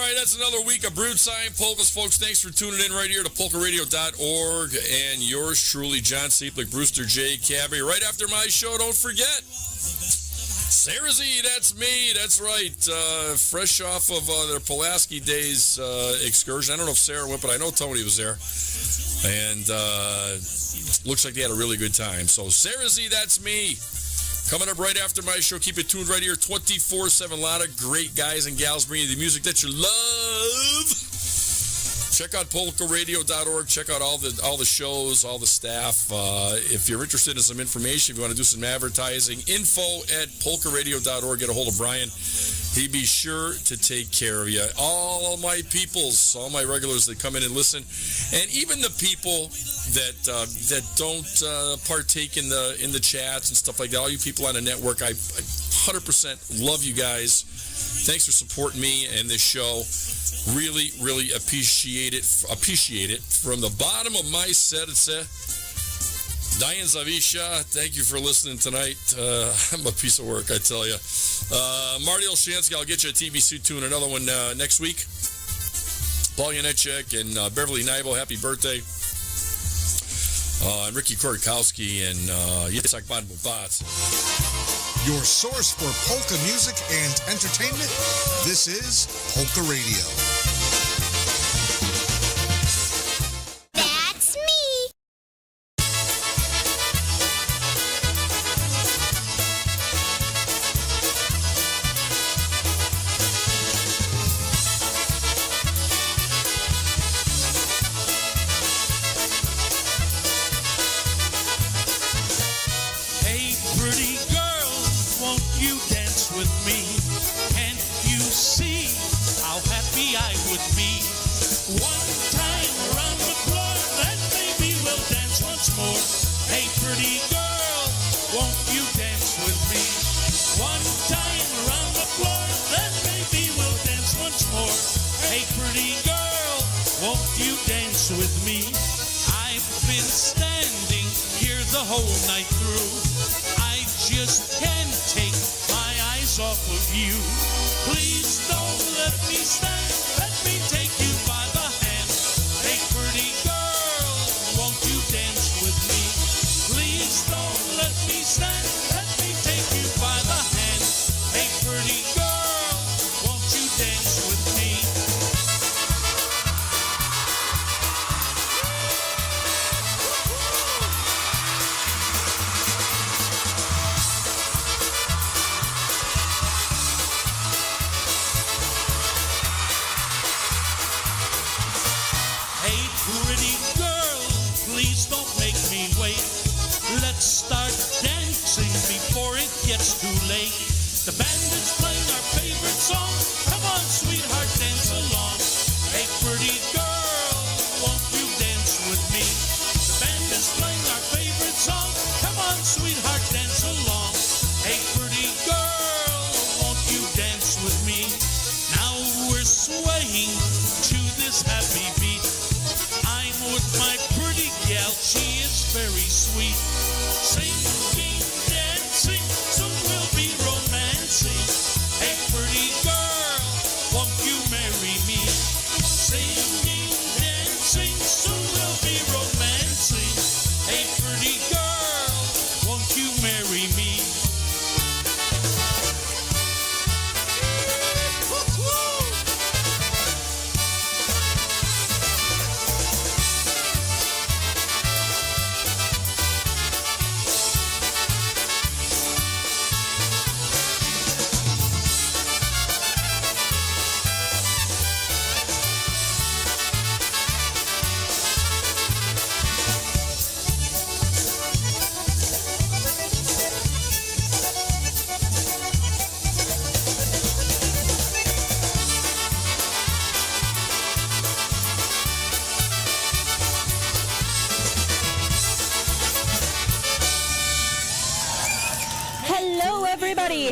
right, that's another week of Brood-Sign Polkas, folks. Thanks for tuning in right here to PolkaRadio.org. And yours truly, John Seplick, Brewster J. Cabby. Right after my show, don't forget, SareZee, that's me. That's right. Fresh off of their Pulaski Days excursion. I don't know if Sarah went, but I know Tony was there. And looks like they had a really good time. So SareZee, that's me. Coming up right after my show. Keep it tuned right here 24/7. A lot of great guys and gals bringing you the music that you love. Check out PolkaRadio.org. Check out all the shows, all the staff. If you're interested in some information, if you want to do some advertising, info@PolkaRadio.org. Get a hold of Brian. He'd be sure to take care of you. All my peoples, all my regulars that come in and listen, and even the people that don't partake in the chats and stuff like that. All you people on the network, I 100% love you guys. Thanks for supporting me and this show. Really, really appreciate it. Appreciate it from the bottom of my serce. Diane Zavisha, thank you for listening tonight. I'm a piece of work, I tell you. Marty Olshansky, I'll get you a TV suit too, and another one next week. Paul Janecek and Beverly Naivo, happy birthday. And Ricky Korikowski and Yitzhak Badbobat. Your source for polka music and entertainment, this is Polka Radio.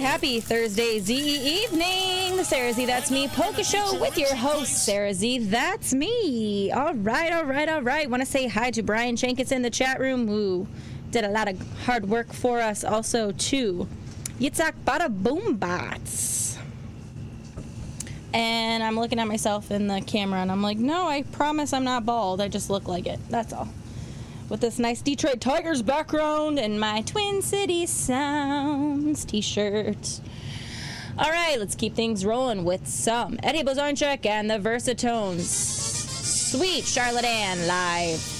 Happy Thursday ZE evening. The SareZee, that's me, Polka Show with your host, SareZee, that's me. All right. Want to say hi to Brian Shankis in the chat room, who did a lot of hard work for us. Also to Yitzhak Bada Boom Bots. And I'm looking at myself in the camera, and I'm like, no, I promise I'm not bald. I just look like it. That's all. With this nice Detroit Tigers background and my Twin City Sounds t-shirt. All right, let's keep things rolling with some Eddie Blazonczyk and the Versatones. Sweet Charlotte Ann live.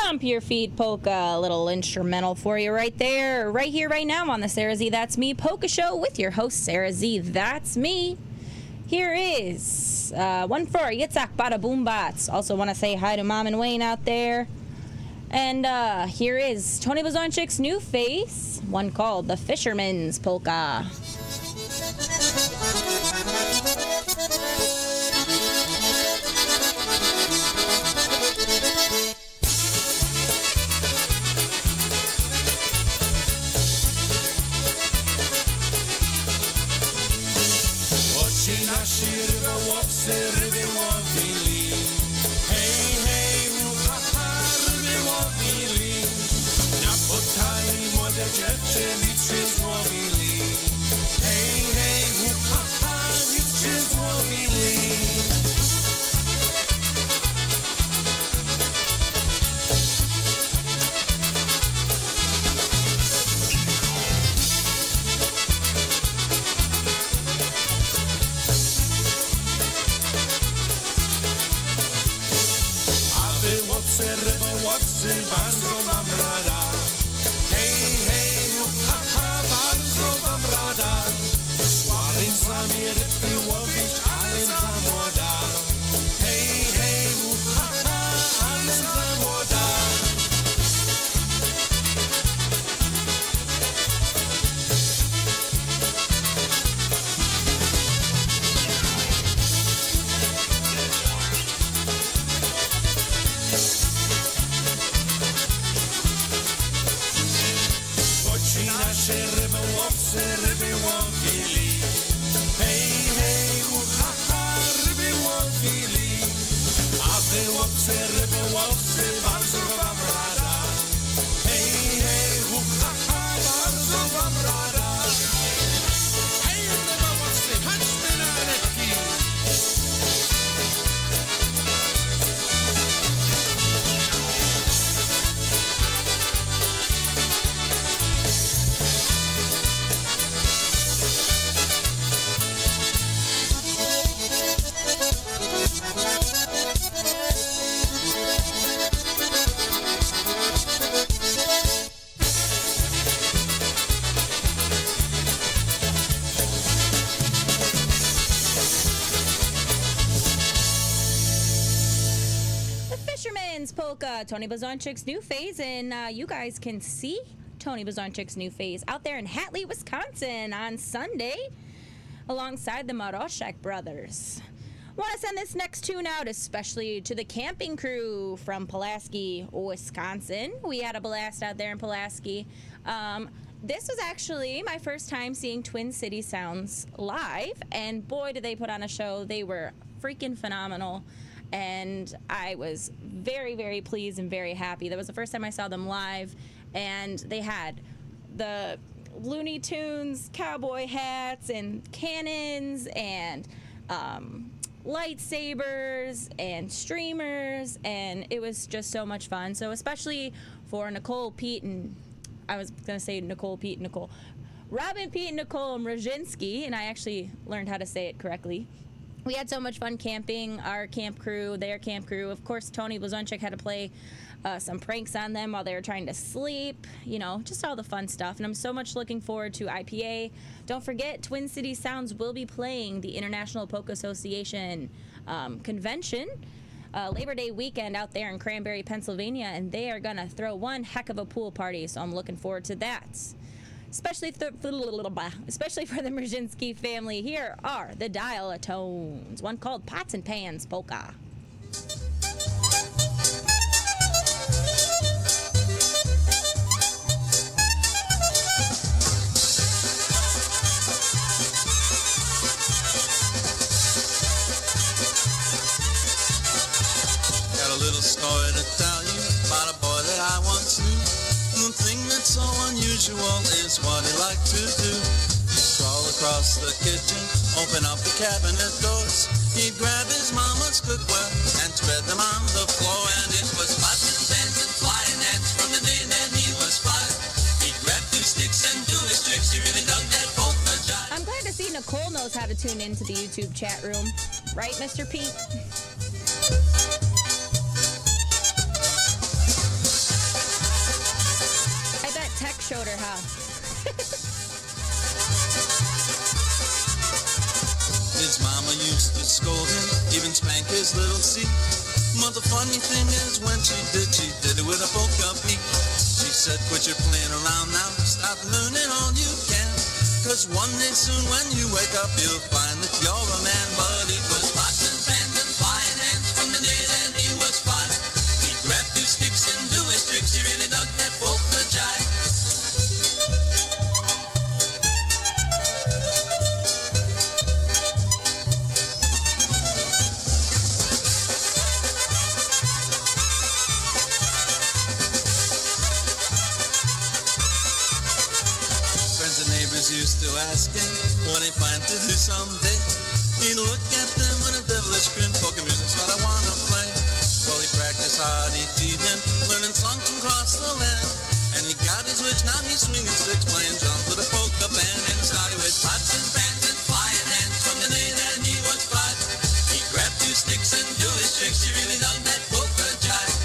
Stomp Your Feet Polka. A little instrumental for you right there, right here, right now on the SareZee That's Me Polka Show with your host, SareZee That's Me. Here is one for Yitzhak Bada Boom Bots. Also want to say hi to Mom and Wayne out there. And here is Tony Blazonczyk's new face, one called The Fisherman's Polka. Ryby łowili, hej, hej, ha, ryby łowili. Na potali młode dziewczyny się złowili. Hej, hej, ha, się złowili. Rybołowcy, bardzo wam rada. Hej, hej, ha, bardzo wam rada. Szłabycami rybki łowić, ale za młoda. Hej, hej, ha, ale za młoda. Rybołowcy, ryby łowili. Hej, hej, ha, ryby łowili. A wy łowcy, rybołowcy, bardzo wam rada. Hej, hej, ha, bardzo wam rada. Hej, rybołowcy, chodźmy na rybki. Polka, Tony Blazonczyk's new phase, and you guys can see Tony Blazonczyk's new phase out there in Hatley, Wisconsin on Sunday alongside the Maroshek brothers. Want to send this next tune out especially to the camping crew from Pulaski, Wisconsin. We had a blast out there in Pulaski. This was actually my first time seeing Twin City Sounds live, and boy, did they put on a show. They were freaking phenomenal. And I was very, very pleased and very happy. That was the first time I saw them live, and they had the Looney Tunes cowboy hats and cannons and lightsabers and streamers, and it was just so much fun. So especially for Nicole, Pete, and I was going to say Nicole, Pete, Nicole. Robin, Pete, Nicole Mrzinski, and I actually learned how to say it correctly. We had so much fun camping, our camp crew, their camp crew. Of course, Tony Blazonczyk had to play some pranks on them while they were trying to sleep, you know, just all the fun stuff. And I'm so much looking forward to IPA. Don't forget, Twin City Sounds will be playing the International Polka Association convention Labor Day weekend out there in Cranberry, Pennsylvania, and they are going to throw one heck of a pool party, so I'm looking forward to that. Especially for the Mrzinski family, here are the dial-a-tones, one called Pots and Pans Polka. Got a little story to tell you about a boy that I once knew. The thing that's so unusual is what he liked to do. He'd crawl across the kitchen, open up the cabinet doors. He'd grab his mama's cookware and spread them on the floor. And it was pots and pans and flying ants from the day that he was 5. He'd grab 2 sticks and do his tricks. He really dug that polka jive. I'm glad to see Nicole knows how to tune into the YouTube chat room. Right, Mr. Pete? Wow. His mama used to scold him, even spank his little seat. But the funny thing is, when she did it with a polka beat. She said, quit your playing around now, stop learning all you can. 'Cause one day soon when you wake up, you'll find that you're a man. But it was pots and pans and flying hands from the day that he was 5. He grabbed 2 sticks and do his tricks, he really dug that polka jive. Used to ask him what he planned to do someday. He'd look at them with a devilish grin. Polka music's what I wanna play. Well, he practiced hard each evening, learning songs from across the land. And he got his wish, now he's swinging sticks, playing drums with a polka band. And it started with pots and pans and flying hands from the day that he was 5. He grabbed 2 sticks and do his tricks, he really dug that polka jive.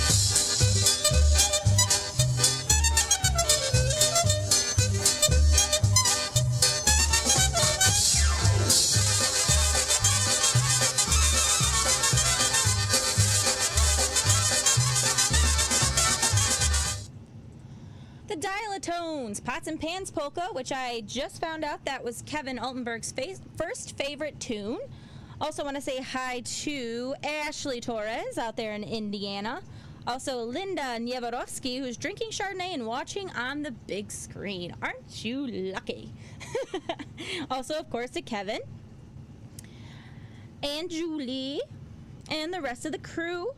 Tones, Pots and Pans Polka, which I just found out that was Kevin Altenberg's first favorite tune. Also want to say hi to Ashley Torres out there in Indiana. Also Linda Niewarowski, who's drinking Chardonnay and watching on the big screen. Aren't you lucky? Also, of course, to Kevin and Julie and the rest of the crew.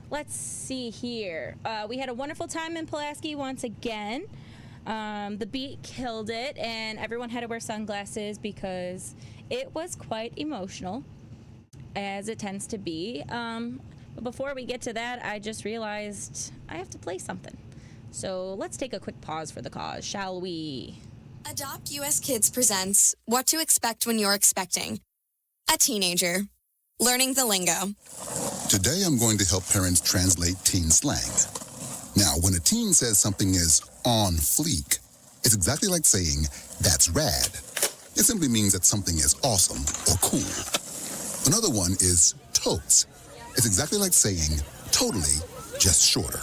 Let's see here. We had a wonderful time in Pulaski once again. The beat killed it, and everyone had to wear sunglasses because it was quite emotional, as it tends to be. But before we get to that, I just realized I have to play something. So let's take a quick pause for the cause, shall we? Adopt US Kids presents What to Expect When You're Expecting. A teenager. Learning the lingo. Today I'm going to help parents translate teen slang. Now, when a teen says something is on fleek, it's exactly like saying, that's rad. It simply means that something is awesome or cool. Another one is totes. It's exactly like saying, totally, just shorter.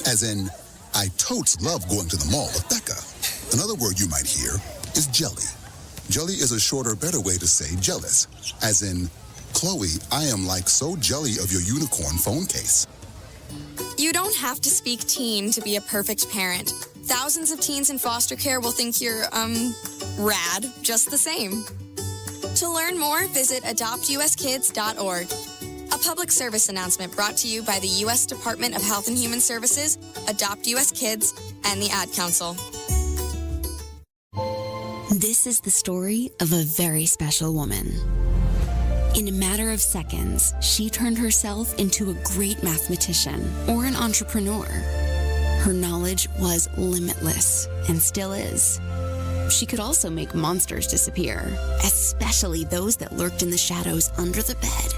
As in, I totes love going to the mall with Becca. Another word you might hear is jelly. Jelly is a shorter, better way to say jealous. As in, Chloe, I am like so jelly of your unicorn phone case. You don't have to speak teen to be a perfect parent. Thousands of teens in foster care will think you're, rad, just the same. To learn more, visit adoptuskids.org. A public service announcement brought to you by the U.S. Department of Health and Human Services, Adopt U.S. Kids, and the Ad Council. This is the story of a very special woman. In a matter of seconds, she turned herself into a great mathematician or an entrepreneur. Her knowledge was limitless and still is. She could also make monsters disappear, especially those that lurked in the shadows under the bed.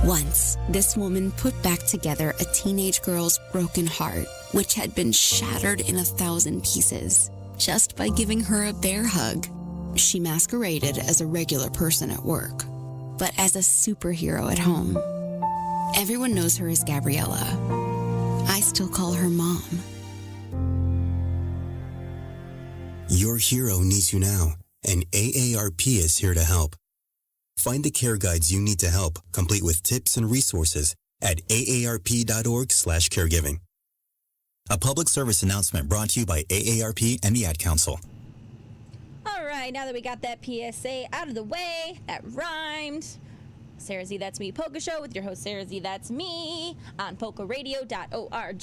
Once, this woman put back together a teenage girl's broken heart, which had been shattered in 1,000 pieces, just by giving her a bear hug. She masqueraded as a regular person at work, but as a superhero at home. Everyone knows her as Gabriella. I still call her Mom. Your hero needs you now, and AARP is here to help. Find the care guides you need to help, complete with tips and resources at aarp.org/caregiving. A public service announcement brought to you by AARP and the Ad Council. All right, now that we got that PSA out of the way, that rhymed. SareZee, That's Me Polka Show with your host SareZee, That's Me on PolkaRadio.org.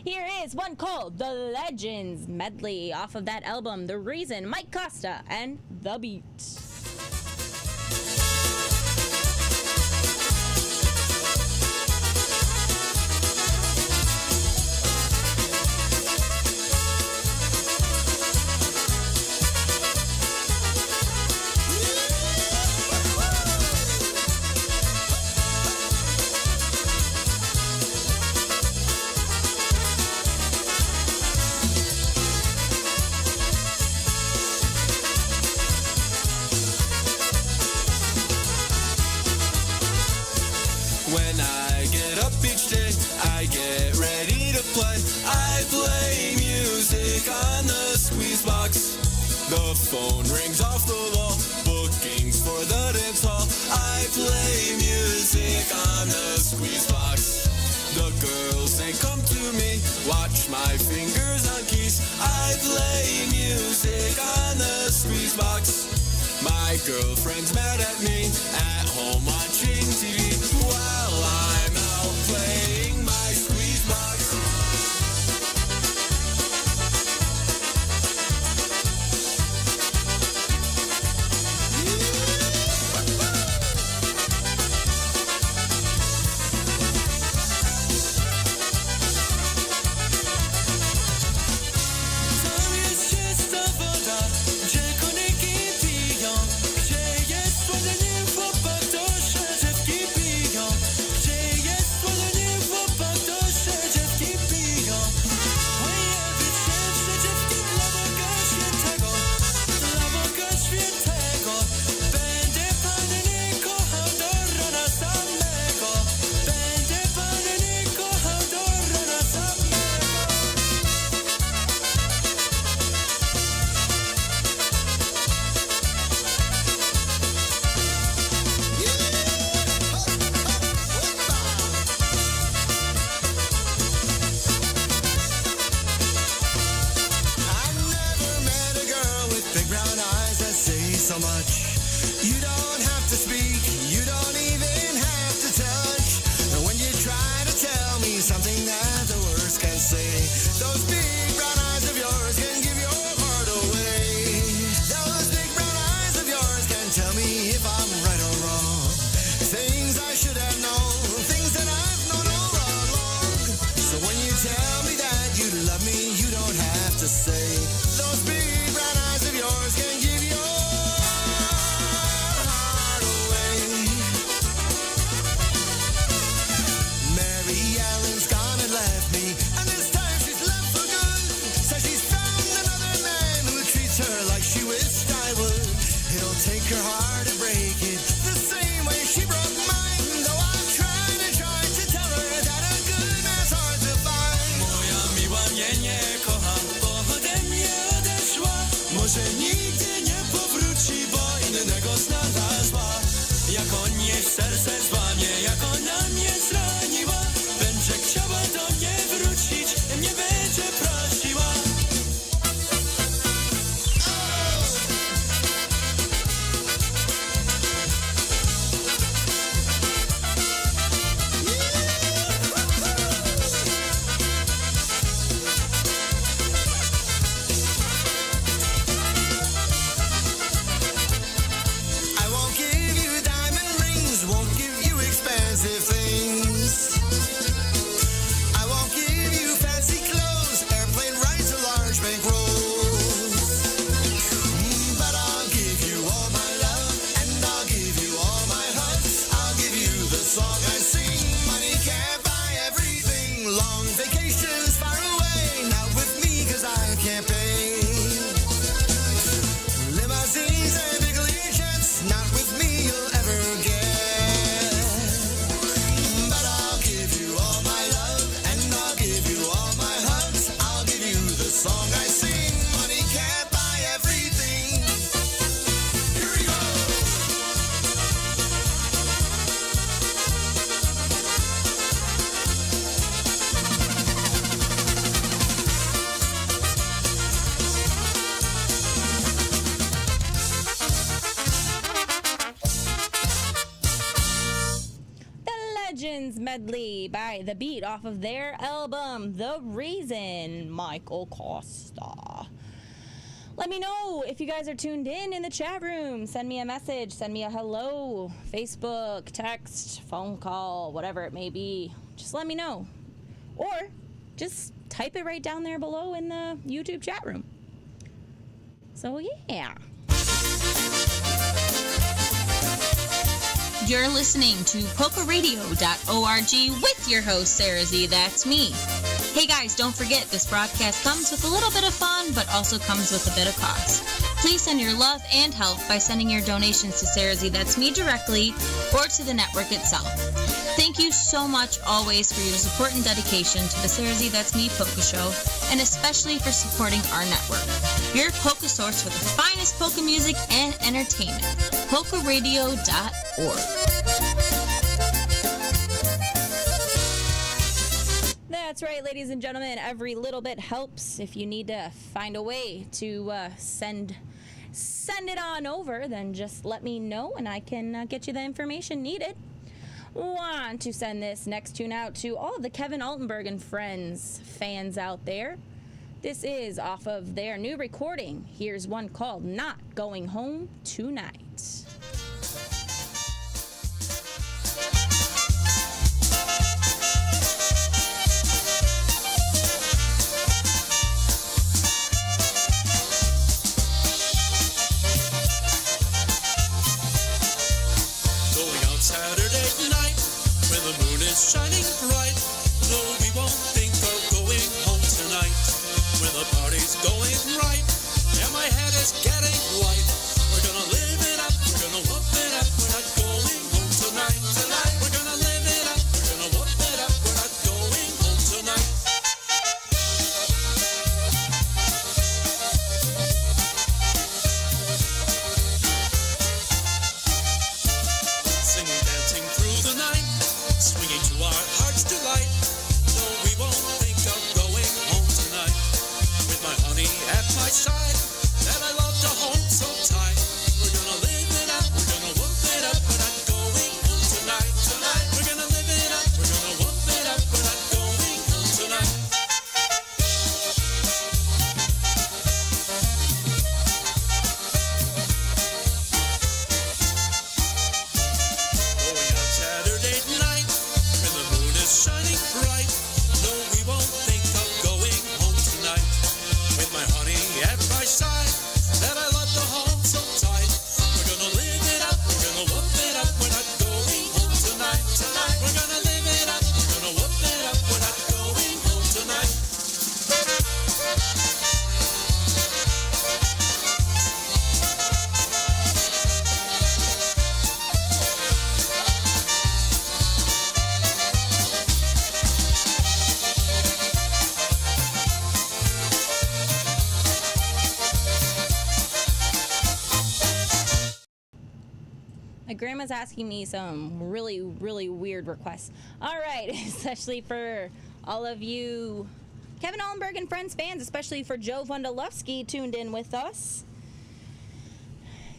Here is one called The Legends Medley off of that album, The Reason, Mike Costa and The Beat. day, I get ready to play. I play music on the squeeze box. The phone rings off the wall, bookings for the dance hall. I play music on the squeeze box. The girls, they come to me, watch my fingers on keys. I play music on the squeeze box. My girlfriend's mad at me, at home watching TV, while I'm out playing my squeeze box. So much. You don't have to speak, you don't even have to touch. And when you try to tell me something that the words can't say, those big brown eyes of yours can give your heart away. Those big brown eyes of yours can tell me if I'm right or wrong. Things I should have known, things that I've known all along. So when you tell me that you love me, you don't have to say. Those big brown eyes of yours can give your take her heart and break it the same way she broke mine. Though I've tried to tell her that a good man's hard to find. Moja miła mnie nie kocha, bo ode mnie odeszła. Może nigdy nie powróci, bo innego znalazła. Jak on jej serce złamie, jak ona mnie zraniła, będzie chciała do mnie wrócić, mnie będzie prosiła. Medley by The Beat off of their album The Reason, Michael Costa. Let me know if you guys are tuned in the chat room. Send me a message, send me a hello, Facebook, text, phone call, whatever it may be. Just let me know. Or just type it right down there below in the YouTube chat room. So yeah. You're listening to PolkaRadio.org with your host, SareZee, that's me. Hey guys, don't forget this broadcast comes with a little bit of fun, but also comes with a bit of cost. Please send your love and help by sending your donations to SareZee, that's me directly, or to the network itself. Thank Thank you so much always for your support and dedication to the SareZee That's Me Polka Show, and especially for supporting our network. Your polka source for the finest polka music and entertainment. PolkaRadio.org. That's right, ladies and gentlemen. Every little bit helps. If you need to find a way to send it on over, then just let me know and I can get you the information needed. Want to send this next tune out to all of the Kevin Altenberg and Friends fans out there. This is off of their new recording. Here's one called Not Going Home Tonight. Saturday night, when the moon is shining bright. No, we won't think of going home tonight. When the party's going right, and my head is getting light. We're gonna live it up, we're gonna whoop it up. We're not going home tonight, tonight. We're gonna live it up, we're gonna whoop it up. We're not going home tonight. Singing, dancing through the night, swinging to our heart's delight. No, we won't think of going home tonight. With my honey at my side, that I love to hold so tight. We're gonna live it up, we're gonna whoop it up. We're not going home tonight, tonight. We're gonna live it up, we're gonna whoop it up. We're not going home tonight. Going out Saturday night, when the moon is shining bright. No, we won't think of going home tonight. With my honey at my side, that I love to hold so tight. We're gonna live it up, we're gonna whoop it up. We're not going home tonight, tonight. We're gonna live it up, we're gonna whoop it up. We're not going home tonight. My grandma's asking me some really, really weird requests. All right, especially for all of you Kevin Allenberg and Friends fans, especially for Joe Vondolowski tuned in with us.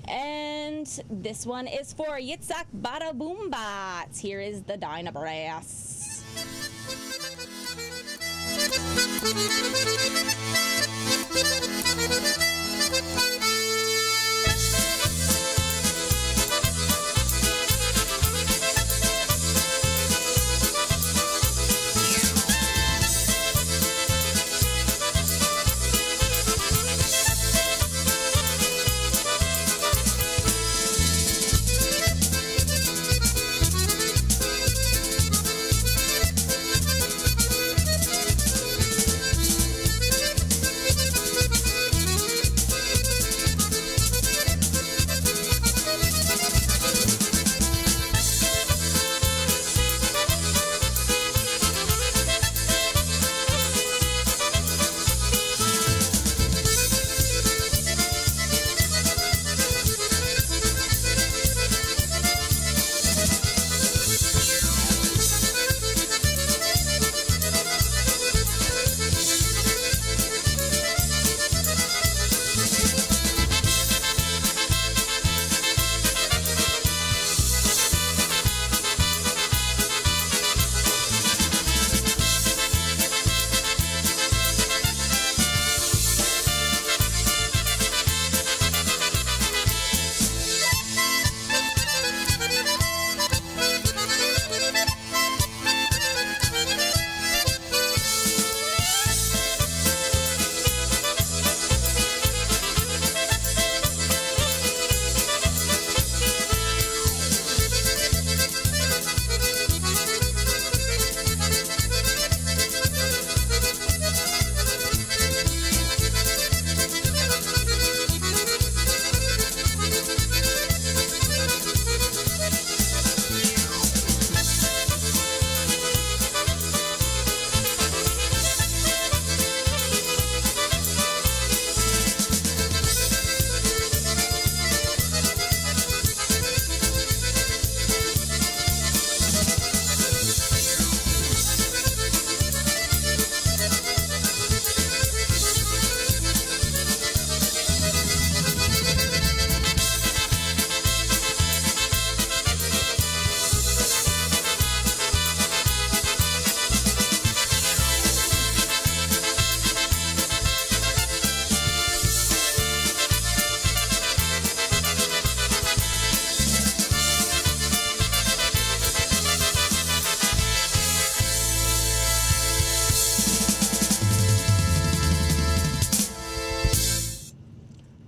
And this one is for Yitzhak Bada Boombats. Here is the Dyna Brass.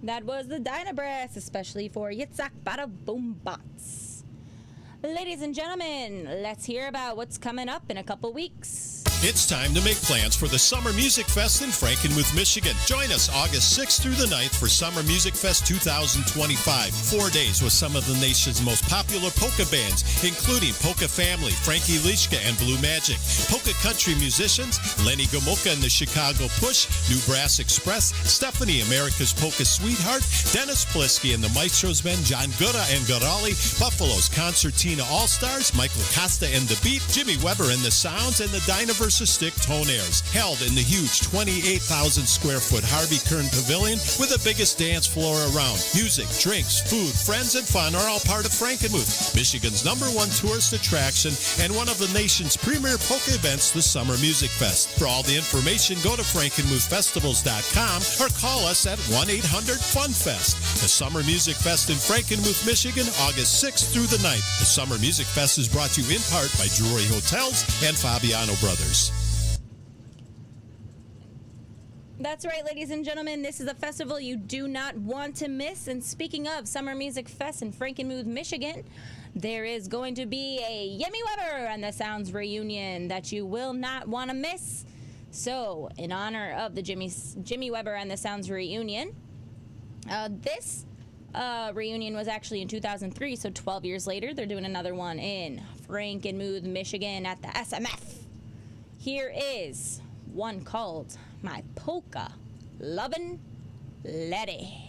That was the Dynabrass, especially for Yitzhak Bada Boom Bots. Ladies and gentlemen, let's hear about what's coming up in a couple weeks. It's time to make plans for the Summer Music Fest in Frankenmuth, Michigan. Join us August 6th through the 9th for Summer Music Fest 2025. 4 days with some of the nation's most popular polka bands, including Polka Family, Frankie Lischka and Blue Magic, polka country musicians, Lenny Gomulka and the Chicago Push, New Brass Express, Stephanie, America's Polka Sweetheart, Dennis Plisky and the Maestros Band, John Gura and Garali, Buffalo's Concertina All-Stars, Michael Costa and the Beat, Jimmy Weber and the Sounds, and the Dynaverse Stick Tonaires, held in the huge 28,000 square foot Harvey Kern Pavilion with the biggest dance floor around. Music, drinks, food, friends, and fun are all part of Frankenmuth, Michigan's #1 tourist attraction and one of the nation's premier polka events, the Summer Music Fest. For all the information, go to frankenmuthfestivals.com or call us at 1-800-FUN-FEST. The Summer Music Fest in Frankenmuth, Michigan, August 6th through the 9th. The Summer Music Fest is brought to you in part by Drury Hotels and Fabiano Brothers. That's right, ladies and gentlemen. This is a festival you do not want to miss. And speaking of Summer Music Fest in Frankenmuth, Michigan, there is going to be a Yemi Weber and the Sounds reunion that you will not want to miss. So, in honor of the Jimmy Weber and the Sounds reunion, this reunion was actually in 2003, so 12 years later, they're doing another one in Frankenmuth, Michigan at the SMF. Here is one called My Polka Lovin' Letty.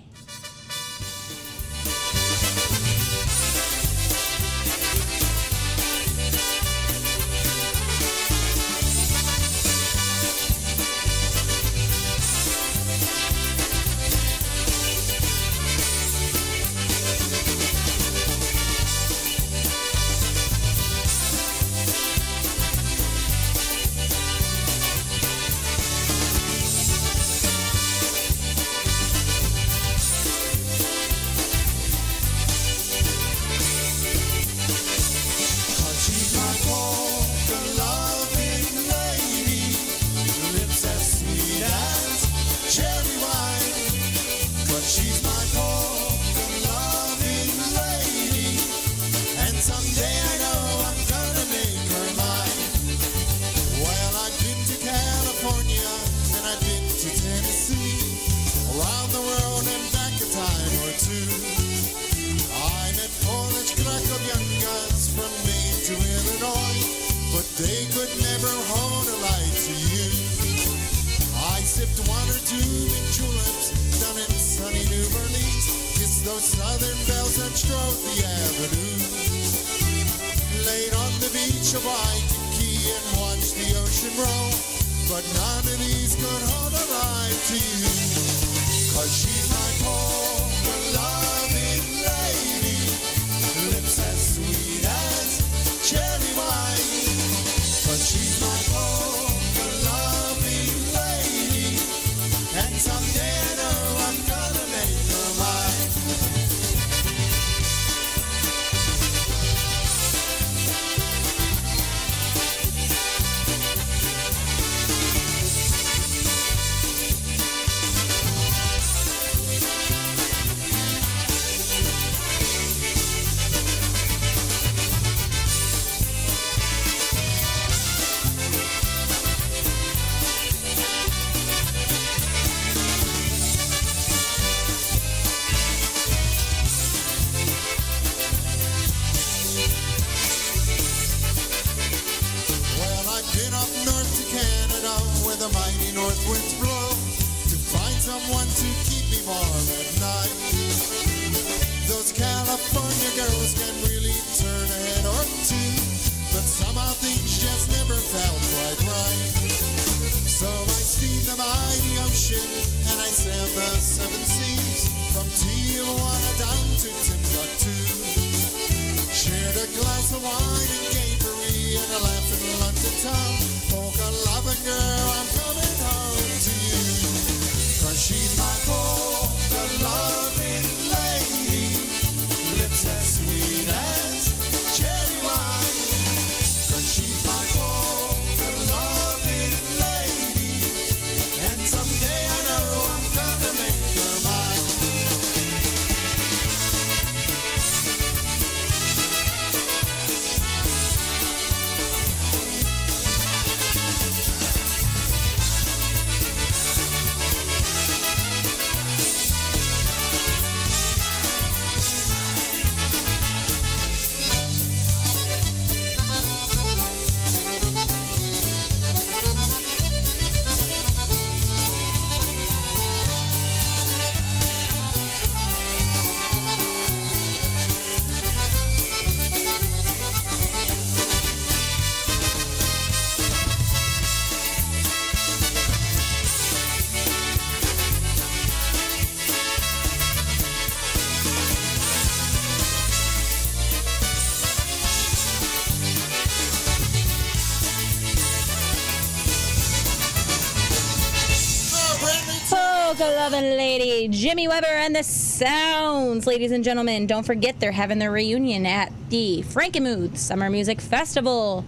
polka-loving lady, Jimmy Weber and the Sounds. Ladies and gentlemen, don't forget they're having their reunion at the Frankenmuth Summer Music Festival,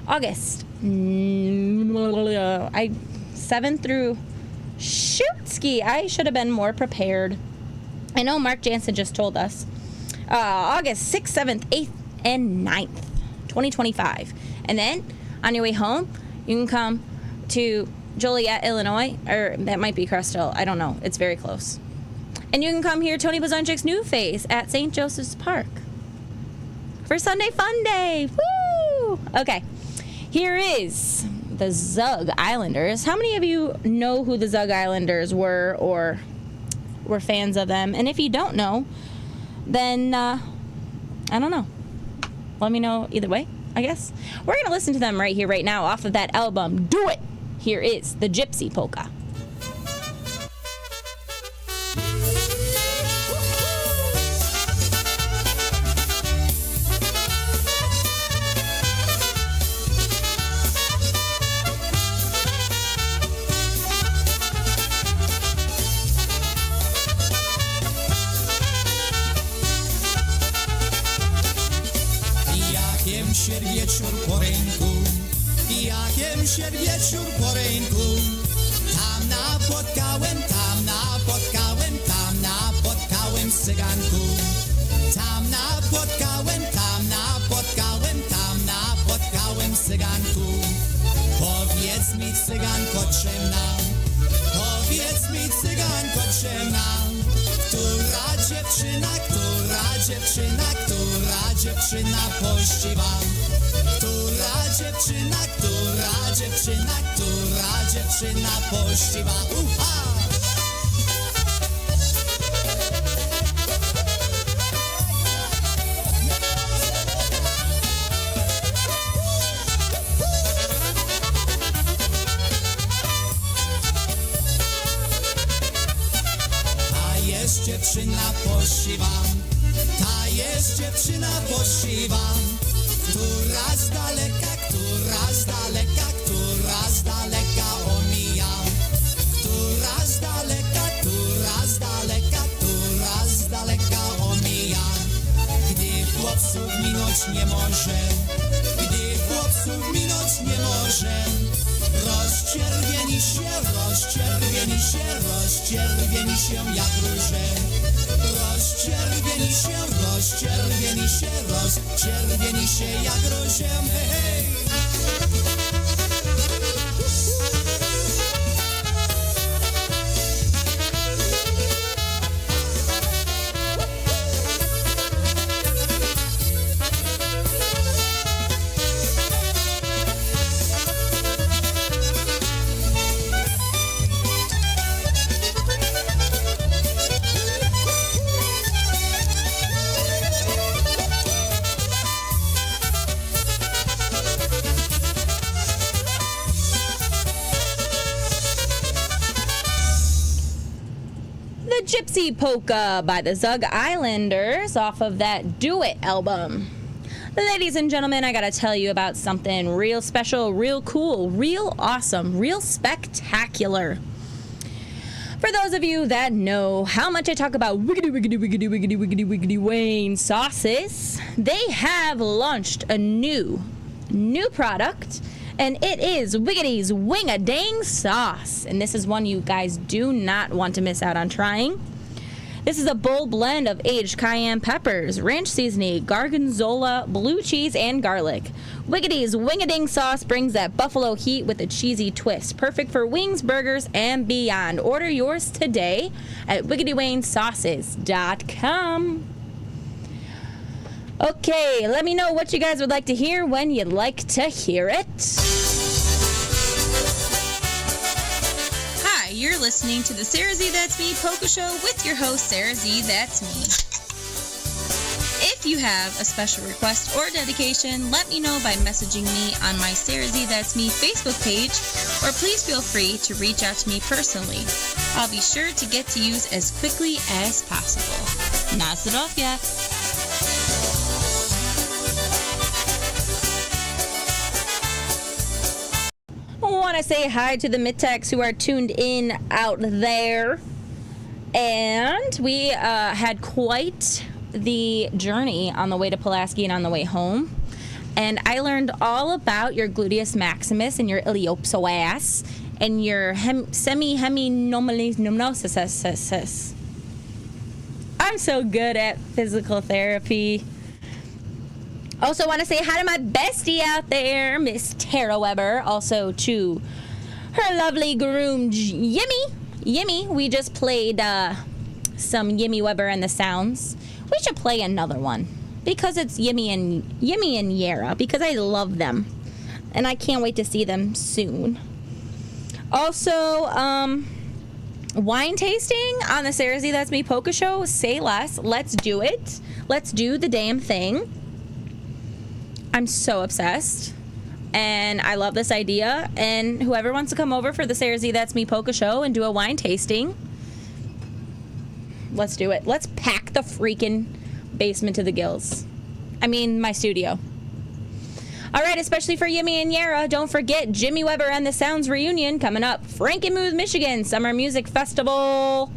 August 7th through... Shootski, I should have been more prepared. I know Mark Jansen just told us. August 6th, 7th, 8th, and 9th, 2025. And then, on your way home, you can come to Joliet, Illinois, or that might be Crest Hill. I don't know. It's very close. And you can come hear Tony Blazonczyk's new face at St. Joseph's Park for Sunday Fun Day. Woo! Okay, here is the Zug Islanders. How many of you know who the Zug Islanders were or were fans of them? And if you don't know, then I don't know. Let me know either way, I guess. We're going to listen to them right here, right now, off of that album, Do It! Here is the Gypsy Polka. Jakiem się wieczór po rynku, tam napotkałem cyganku. Tam napotkałem cyganku. Powiedz mi cyganko czemna, która dziewczyna pościwa. Która dziewczyna pościwa. Ta jest dziewczyna pościwa, która z daleka omija. Która z daleka omija. Gdy chłopców minąć nie może, rozczerwieni się jak róże. Rozczerwieni się jak róże. Hej! Gypsy Polka by the Zug Islanders off of that Do It album. Ladies and gentlemen, I gotta tell you about something real special, real cool, real awesome, real spectacular. For those of you that know how much I talk about wiggity Wayne sauces, they have launched a new product, and it is Wiggity's Wing-A-Dang Sauce. And this is one you guys do not want to miss out on trying. This is a bold blend of aged cayenne peppers, ranch seasoning, gorgonzola, blue cheese, and garlic. Wiggity's Wing-A-Dang Sauce brings that buffalo heat with a cheesy twist. Perfect for wings, burgers, and beyond. Order yours today at WiggityWayneSauces.com. Okay, let me know what you guys would like to hear when you'd like to hear it. Hi, you're listening to the SareZee That's Me Polka Show with your host, SareZee That's Me. If you have a special request or dedication, let me know by messaging me on my SareZee That's Me Facebook page, or please feel free to reach out to me personally. I'll be sure to get to you as quickly as possible. Na zdrowie! I want to say hi to the Mitex who are tuned in out there. And we had quite the journey on the way to Pulaski and on the way home. And I learned all about your gluteus maximus and your iliopsoas and your semi-heminomnosis. I'm so good at physical therapy. Also want to say hi to my bestie out there, Miss Tara Weber. Also to her lovely groom, Yimmy. We just played some Yimmy Weber and the Sounds. We should play another one because it's Yimmy and Yara, because I love them. And I can't wait to see them soon. Also, wine tasting on the SareZee That's Me Polka Show. Say less. Let's do it. Let's do the damn thing. I'm so obsessed. And I love this idea. And whoever wants to come over for the SareZee That's Me Polka Show and do a wine tasting, let's do it. Let's pack the freaking basement to the gills. I mean, my studio. All right, especially for Yimmy and Yara, don't forget Jimmy Weber and the Sounds reunion coming up. Frankenmuth, Michigan, Summer Music Festival.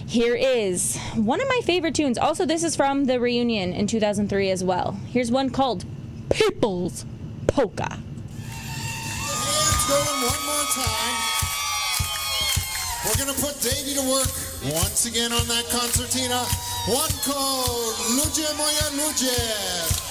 Here is one of my favorite tunes. Also, this is from the reunion in 2003 as well. Here's one called People's Polka. Hands going one more time. We're going to put Davey to work once again on that concertina. One called Ludzie Moja Ludzie.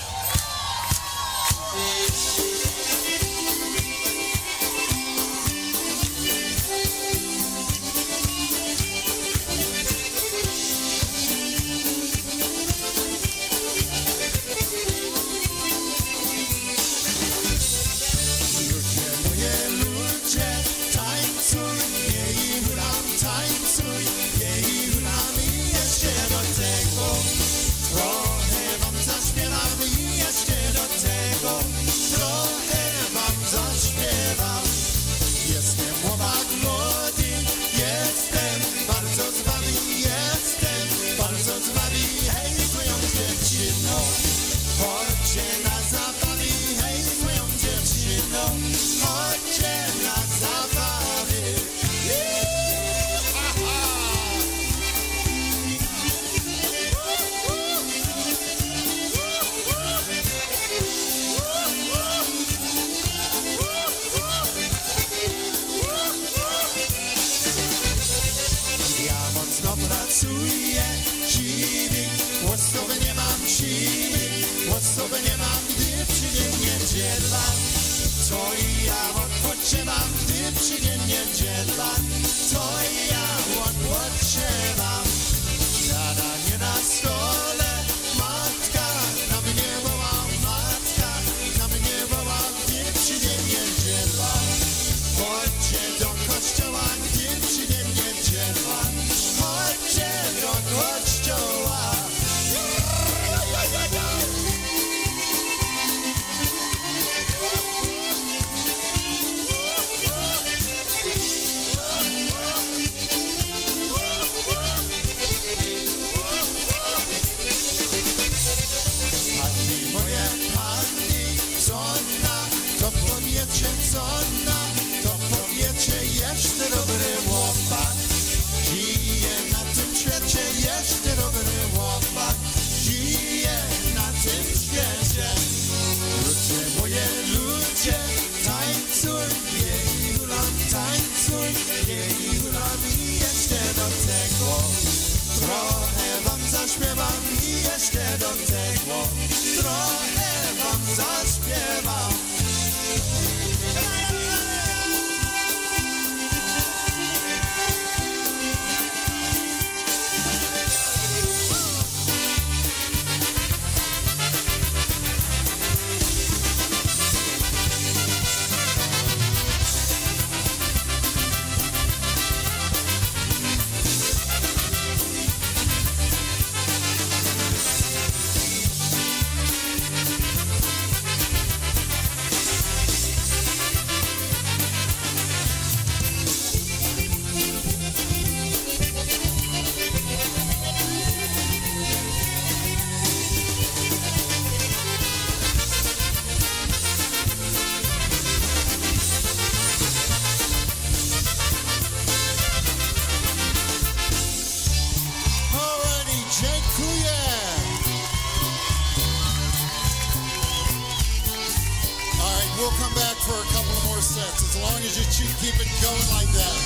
for a couple of more sets, as long as you keep it going like that.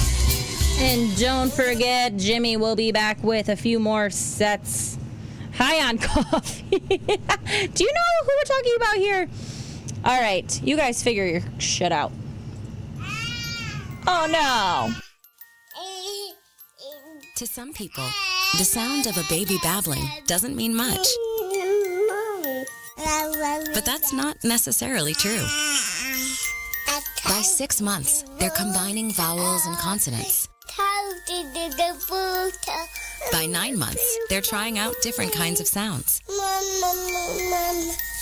And don't forget, Jimmy will be back with a few more sets. High on coffee. Do you know who we're talking about here? All right, you guys figure your shit out. Oh, no. To some people, the sound of a baby babbling doesn't mean much. But that's not necessarily true. By 6 months, they're combining vowels and consonants. By 9 months, they're trying out different kinds of sounds.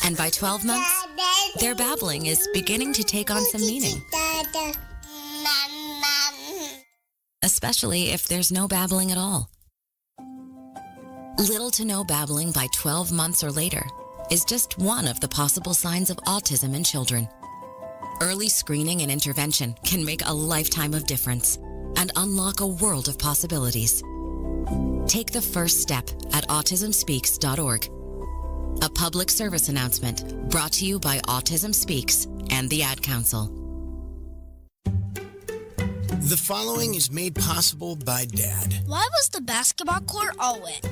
And by 12 months, their babbling is beginning to take on some meaning. Especially if there's no babbling at all. Little to no babbling by 12 months or later is just one of the possible signs of autism in children. Early screening and intervention can make a lifetime of difference and unlock a world of possibilities. Take the first step at autismspeaks.org. A public service announcement brought to you by Autism Speaks and the Ad Council. The following is made possible by Dad. Why was the basketball court all wet?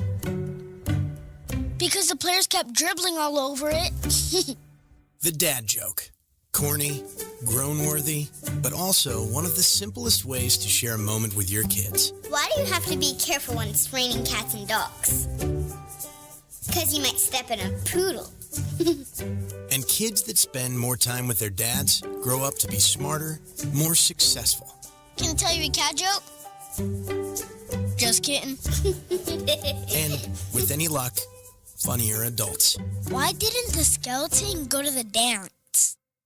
Because the players kept dribbling all over it. The dad joke. Corny, grown-worthy, but also one of the simplest ways to share a moment with your kids. Why do you have to be careful when it's raining cats and dogs? Because you might step in a poodle. And kids that spend more time with their dads grow up to be smarter, more successful. Can I tell you a cat joke? Just kidding. And with any luck, funnier adults. Why didn't the skeleton go to the dance?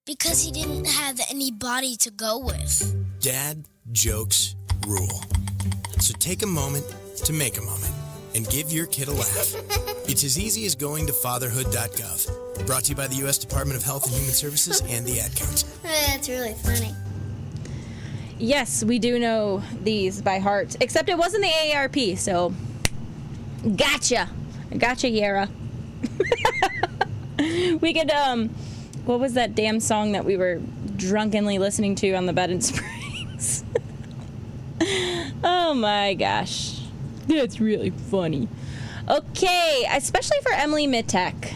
Because he didn't have anybody to go with. Dad jokes rule. So take a moment to make a moment and give your kid a laugh. It's as easy as going to fatherhood.gov. Brought to you by the U.S. Department of Health and Human Services and the Ad Council. That's really funny. Yes, we do know these by heart. Except it wasn't the AARP, so gotcha. Gotcha, Yara. We could, what was that damn song that we were drunkenly listening to on the bed in Springs? Oh my gosh. That's really funny. Okay, especially for Emily Mittek.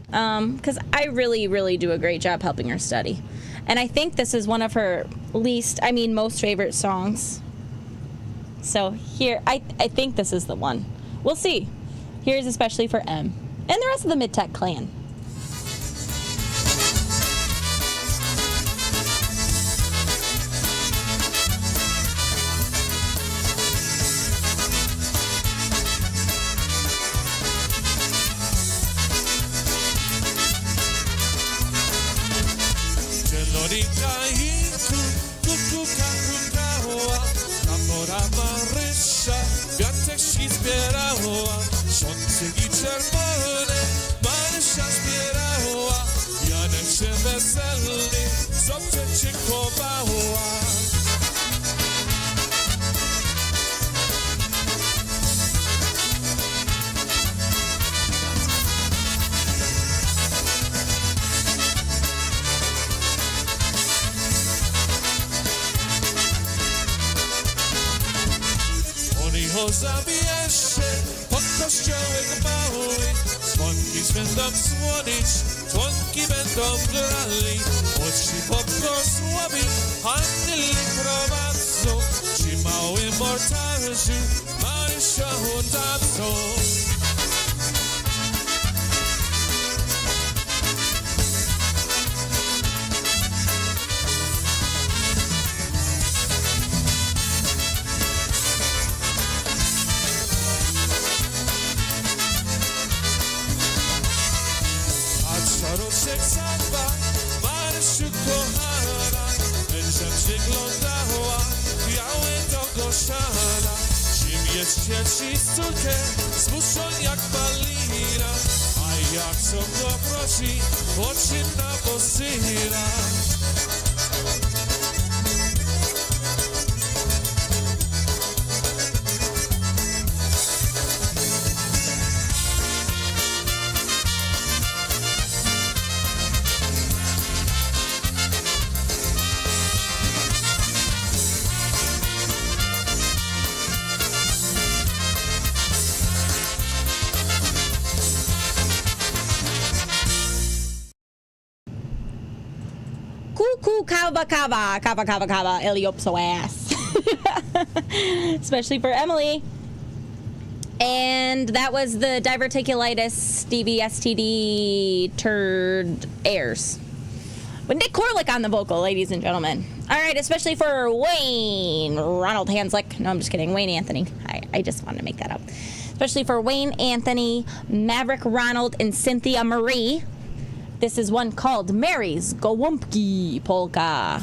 Because I really, really do a great job helping her study. And I think this is one of her most favorite songs. So here, I think this is the one. We'll see. Here's especially for M. And the rest of the Midtech clan. Zabijesz pod kościołem mały. Dzwonki będą dzwonić, dzwonki będą grali. Oczy pobłogosławi, anieli prowadzą. Ci mały mortarzy, Marysia tańczą. Roczek zadba, Marysiu kochana, będzie przyglądała, białe do goszana. Czym jest dzieci z córkę, zmuszą jak balina, a jak są go prosi, oczy na bosyna. Kava, Eliopso ass. Especially for Emily. And that was the diverticulitis DVSTD turd airs. With Nick Corlick on the vocal, ladies and gentlemen. All right, especially for Wayne Ronald Hanslick. No, I'm just kidding. Wayne Anthony. I just wanted to make that up. Especially for Wayne Anthony, Maverick Ronald, and Cynthia Marie. This is one called Mary's Gołąbki Polka.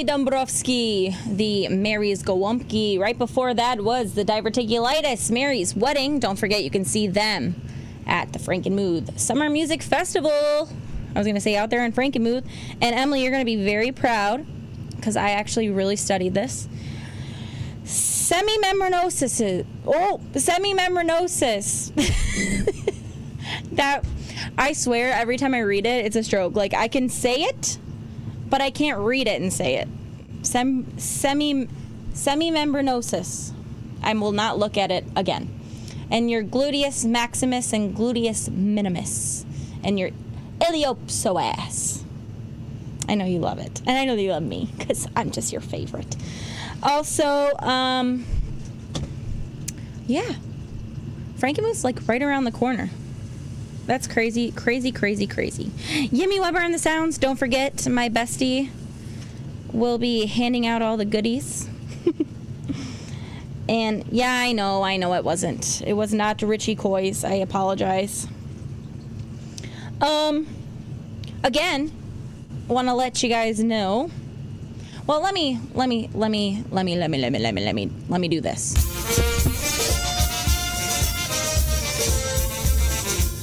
Dombrowski, the Mary's Gołąbki. Right before that was the diverticulitis, Mary's Wedding. Don't forget, you can see them at the Frankenmuth Summer Music Festival. I was going to say out there in Frankenmuth. And Emily, you're going to be very proud because I actually really studied this. Semimembranosis. That, I swear, every time I read it, it's a stroke. Like, I can say it, but I can't read it and say it. Semimembranosis. I will not look at it again. And your gluteus maximus and gluteus minimus. And your iliopsoas. I know you love it. And I know that you love me, because I'm just your favorite. Also, yeah. Frankenmuth's like right around the corner. That's crazy, crazy, crazy, crazy. Yimmy Weber on the sounds. Don't forget, my bestie will be handing out all the goodies. And yeah, I know it wasn't. It was not Richie Coy's. I apologize. Again, want to let you guys know. Well, let me do this.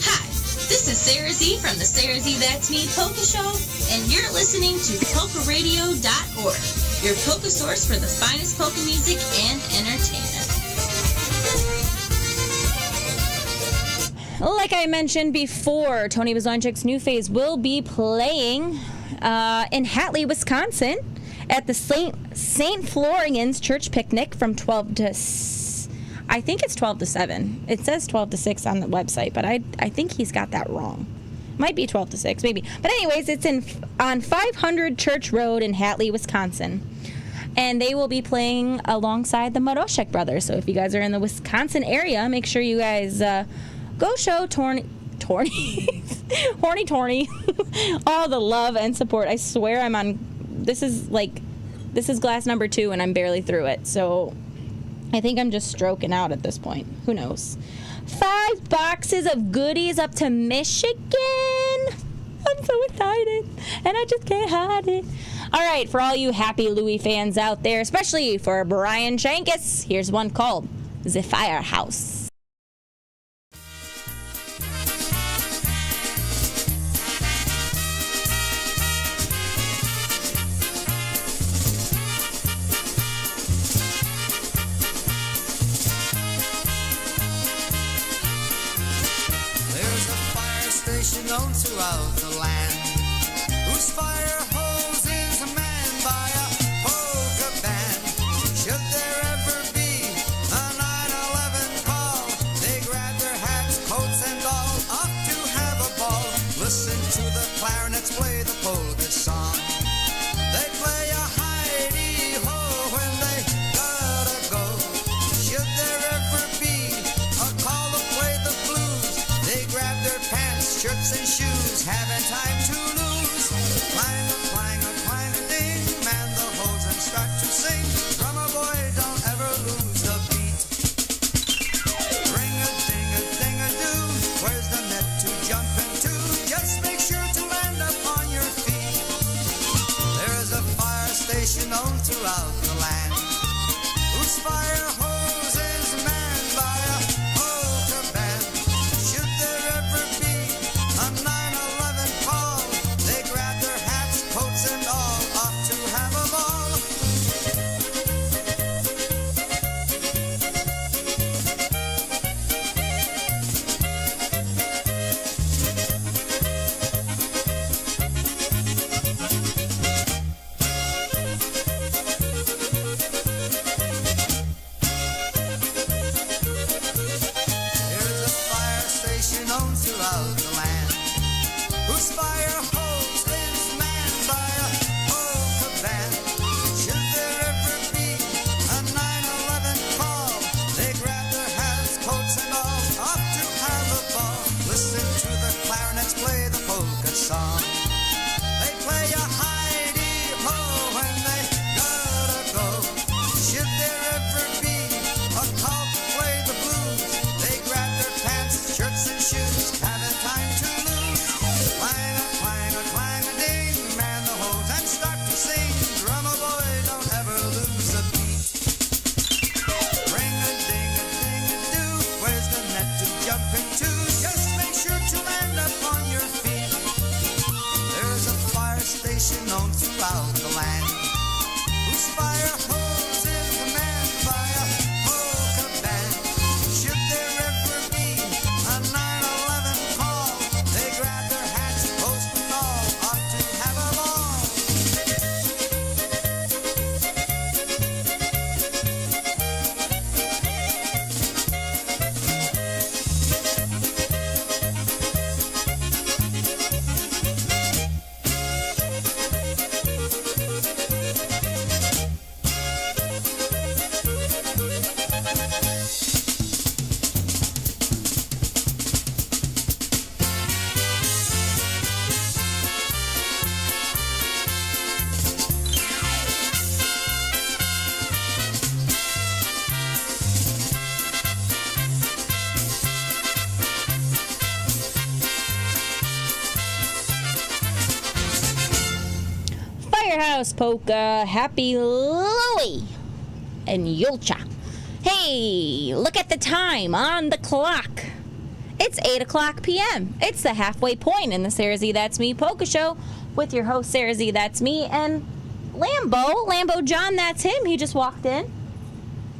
Hi, this is Sarah SareZee from the SareZee That's Me Polka Show, and you're listening to PolkaRadio.org, your polka source for the finest polka music and entertainment. Like I mentioned before, Tony Blazonczyk's New Phase will be playing in Hatley, Wisconsin at the St. Florian's Church Picnic from 12 to... I think it's 12 to 7. It says 12 to 6 on the website, but I think he's got that wrong. Might be 12 to 6, maybe. But anyways, it's on 500 Church Road in Hatley, Wisconsin. And they will be playing alongside the Maroshek brothers. So if you guys are in the Wisconsin area, make sure you guys go show Horny Torny all the love and support. I swear I'm on... This is glass number 2, and I'm barely through it. So... I think I'm just stroking out at this point. Who knows? 5 boxes of goodies up to Michigan. I'm so excited. And I just can't hide it. All right, for all you Happy Louie fans out there, especially for Brian Shankus, here's one called The Firehouse. Known throughout the land, whose fire hose is manned by a polka band. Should there ever be a 9/11 call, they grab their hats, coats, and all off to have a ball. Listen to the clarinets play the polka song. They play a hidey-ho when they gotta go. Should there ever be a call to play the blues, they grab their pants, shirts, and shoes, having time to lose. Clang a clang a clang a ding, man the hose and start to sing. Drummer boy, don't ever lose the beat. Ring a ding a ding a do, where's the net to jump into? Just make sure to land up on your feet. There's a fire station known throughout the land, whose fire hose is manned by a polka band. Should there ever be a 9/11 call, they grab their hats, coats, and all off to have a ball. Here's a fire station known throughout the land, whose fire hose is manned by a polka band. Should there ever be a 9/11 call, they grab their hats, coats, and all off to have a ball. Listen to the clarinets play the polka song. They play a hidey-ho when they gotta go. Should there ever be a call to play the blues, they grab their pants, shirts, and shoes, having time to lose. Clang a clang a ding, man the hose and start to sing. Drummer boy, don't ever lose a beat. Ring a ding a do, where's the net to jump into? Just make sure to land up on your feet. There's a fire station known throughout the land, whose fire hose is manned by a polka band. Should there ever be a 9/11 call, they grab their hats, coats, and all off to have a ball. Firehouse Polka, Happy Louie, and Yulcha. Hey, look at the time on the clock. It's 8 o'clock p.m. It's the halfway point in the SareZee That's Me Polka Show with your host, SareZee That's Me, and Lambo John, that's him. He just walked in.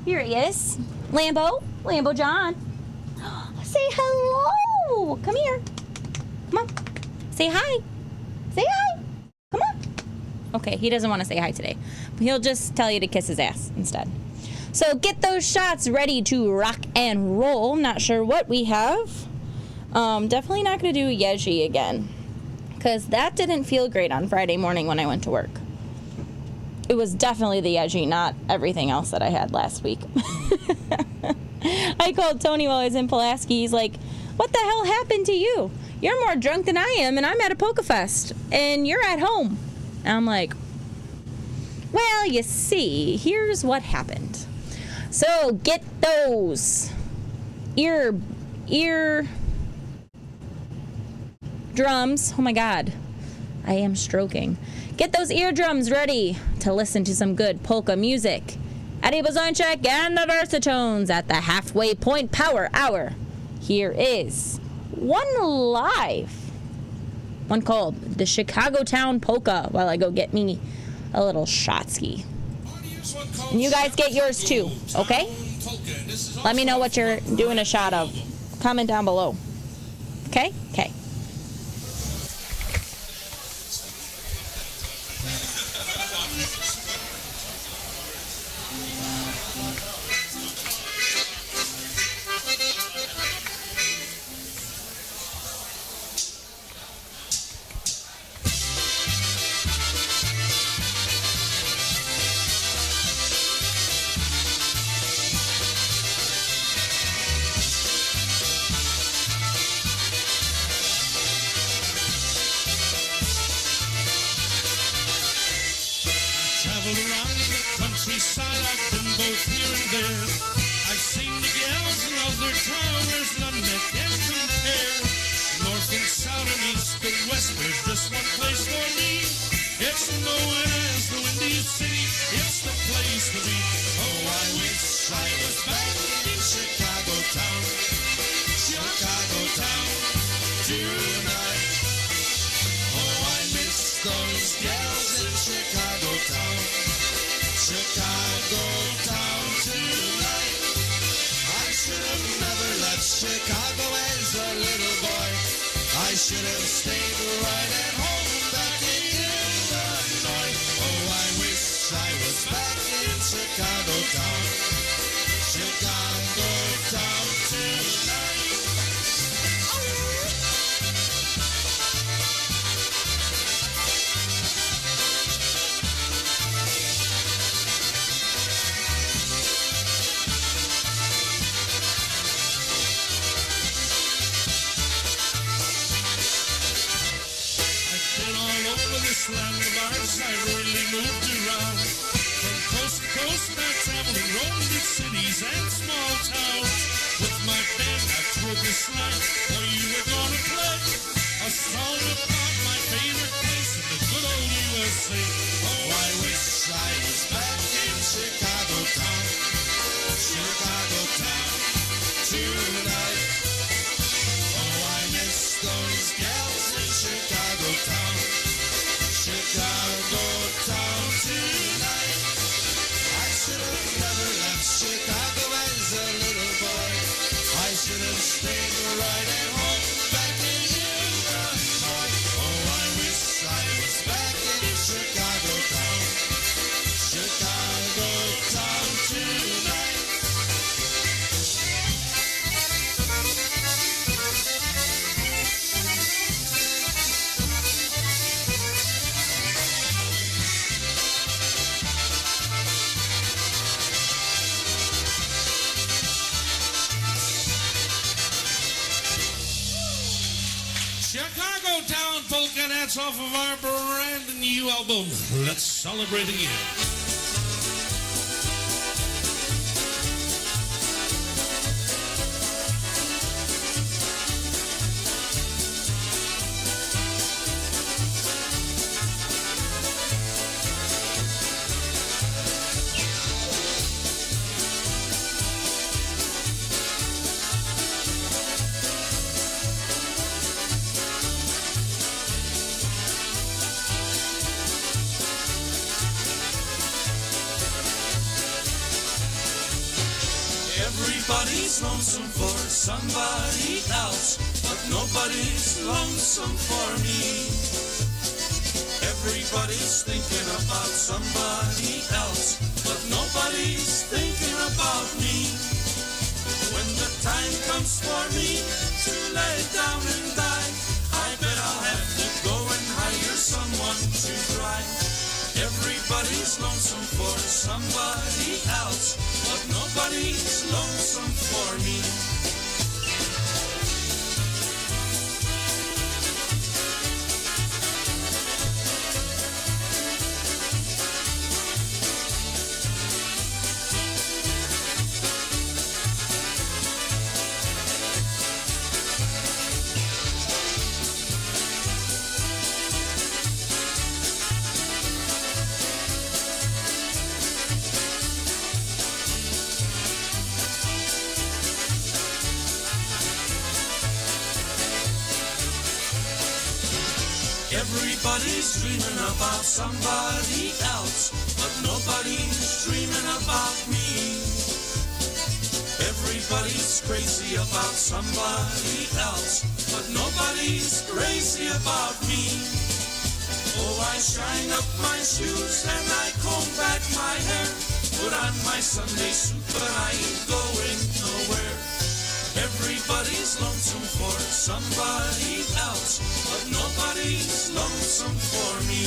Here he is. Lambo John. Say hello. Come here. Come on. Say hi. Say hi. Come on. Okay, he doesn't want to say hi today. He'll just tell you to kiss his ass instead. So get those shots ready to rock and roll. Not sure what we have. Definitely not going to do Yeji again, because that didn't feel great on Friday morning when I went to work. It was definitely the Yeji, not everything else that I had last week. I called Tony while I was in Pulaski. He's like, what the hell happened to you? You're more drunk than I am, and I'm at a Polka Fest, and you're at home. And I'm like, well, you see, here's what happened. So get those ear drums. Oh my God, I am stroking. Get those eardrums ready to listen to some good polka music. Eddie Blazonczyk and the Versatones at the Halfway Point Power Hour. Here is one live, one called the Chicago Town Polka, while I go get me a little shotsky. And you guys get yours too, okay? Let me know what you're doing a shot of. Comment down below. Okay? Okay. Chicago Town Polka, that's off of our brand new album. Let's celebrate again. Everybody's lonesome for somebody else, but nobody's lonesome for me. Everybody's thinking about somebody else, but nobody's thinking about me. When the time comes for me to lay down and die, I bet I'll have to go and hire someone to cry. Everybody's lonesome for somebody else, but nobody's lonesome for me. Everybody's dreaming about somebody else, but nobody's dreaming about me. Everybody's crazy about somebody else, but nobody's crazy about me. Oh, I shine up my shoes and I comb back my hair, put on my Sunday suit, but I ain't going nowhere. Everybody's lonesome for somebody else, but nobody's lonesome for me.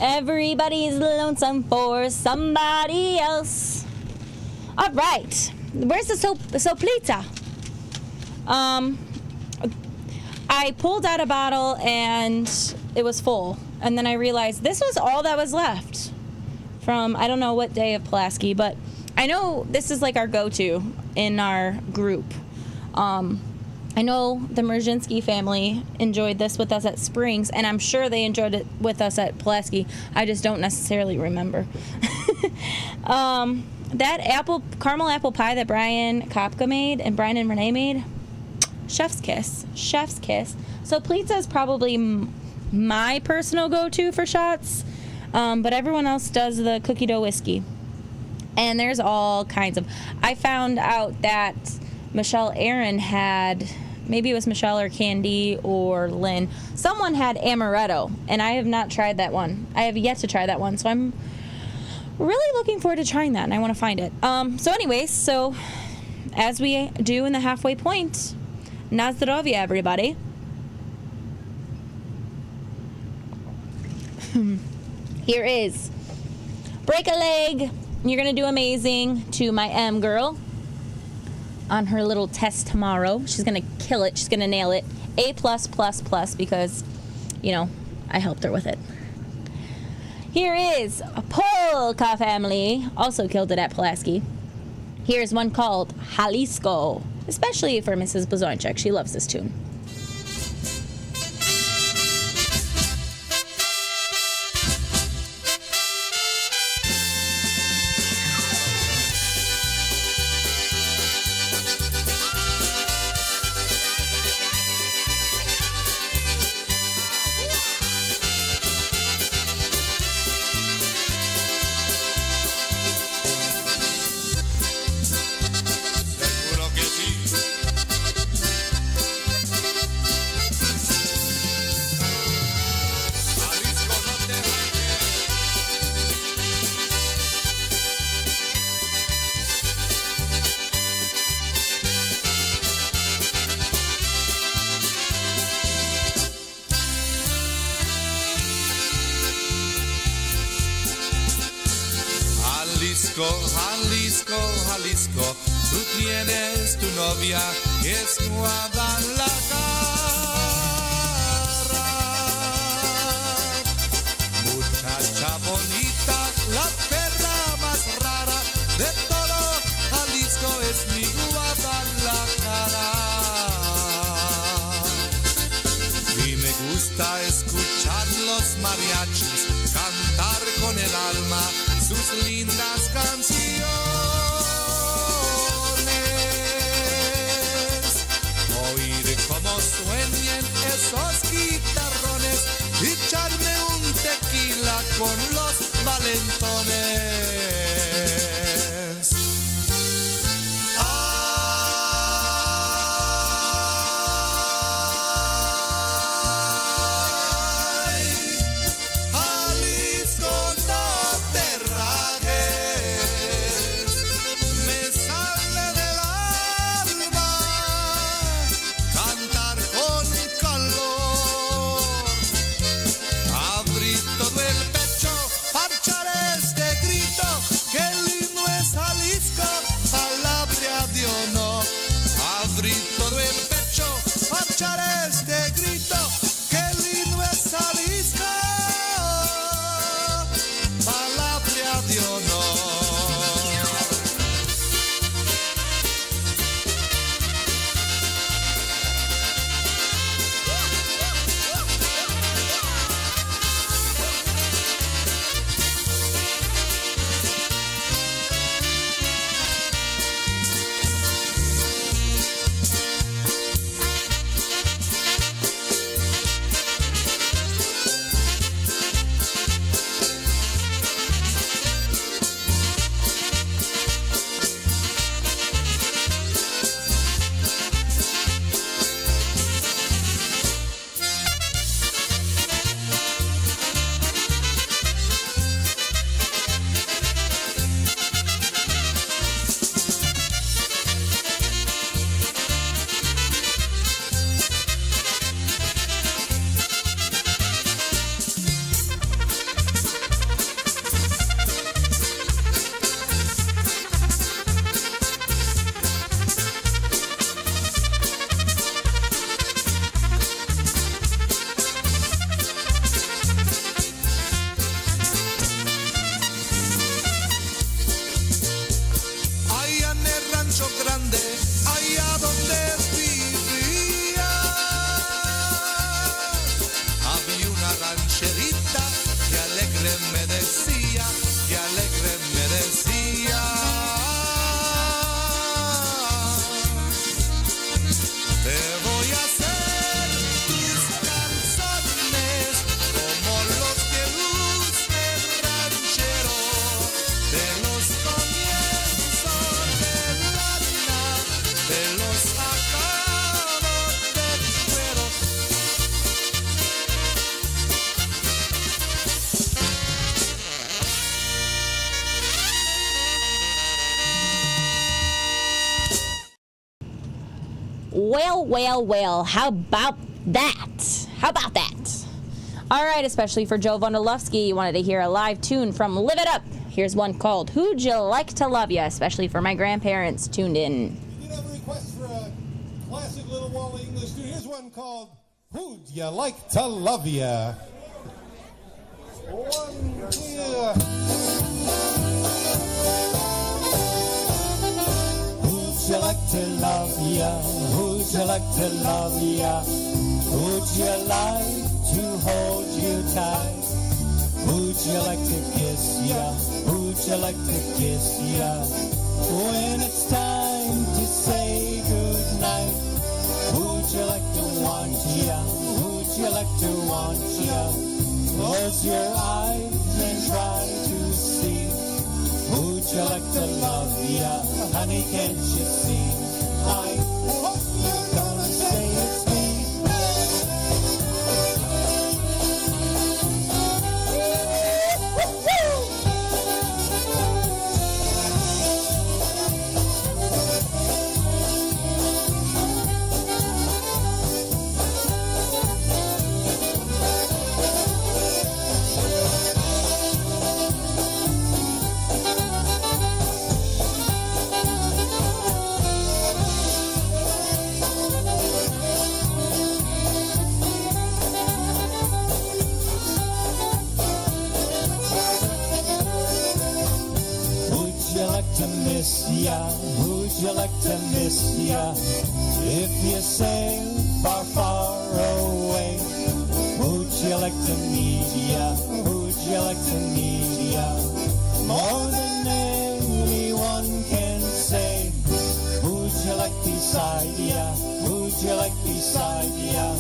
Everybody's lonesome for somebody else. All right. Where's the soplita? I pulled out a bottle and it was full. And then I realized this was all that was left from, I don't know what day of Pulaski, but I know this is like our go-to in our group. I know the Merzhinsky family enjoyed this with us at Springs, and I'm sure they enjoyed it with us at Pulaski. I just don't necessarily remember. That caramel apple pie that Brian Kopka made and Brian and Renee made, chef's kiss. Chef's kiss. So pizza is probably my personal go-to for shots, but everyone else does the cookie dough whiskey. And there's all kinds of... I found out that Michelle Aaron had... Maybe it was Michelle or Candy or Lynn. Someone had amaretto, and I have not tried that one. I have yet to try that one, so I'm really looking forward to trying that, and I want to find it. So as we do in the halfway point, na zdrowie, everybody. Here is Break a Leg. You're going to do amazing to my M girl on her little test tomorrow. She's going to kill it. She's going to nail it. A+++ because, I helped her with it. Here is a Polka family. Also killed it at Pulaski. Here's one called Jalisco, especially for Mrs. Blazonczyk. She loves this tune. Jalisco, Jalisco, Jalisco, tú tienes tu novia y es Guadalajara. Muchacha bonita, la perra más rara de todo Jalisco es mi Guadalajara. Y me gusta escuchar los mariachis cantar con el alma sus lindas canciones. Oír cómo sueñan esos guitarrones y echarme un tequila con los valentones. Este grito, qué lindo es Jalisco, palabra de honor. Well, how about that? All right, especially for Joe Vondalovsky, you wanted to hear a live tune from Live It Up. Here's one called Who'd You Like to Love Ya, especially for my grandparents tuned in. You have a request for a classic Little Wally English tune. Here's one called Who'd You Like to Love Ya. One, two. Who'd you like to love ya? Who'd you like to love ya? Who'd you like to hold you tight? Who'd you like to kiss ya? Who'd you like to kiss ya? When it's time to say goodnight, who'd you like to want ya? Who'd you like to want ya? Close your eyes and try to see. Who'd you like to love ya? Honey, can't you see? I hope you're gonna say it's me. miss ya? Would you like to miss ya? If you sail far, far away, would you like to meet ya? Would you like to meet ya? More than anyone can say. Would you like beside ya? Would you like beside ya?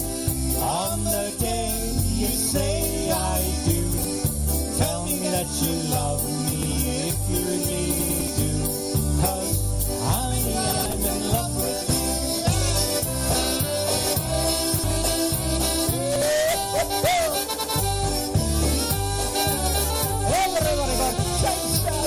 On the day you say I do, tell me that you love me if you really do. 'Cause honey, I'm in love with you. Everybody got changed now.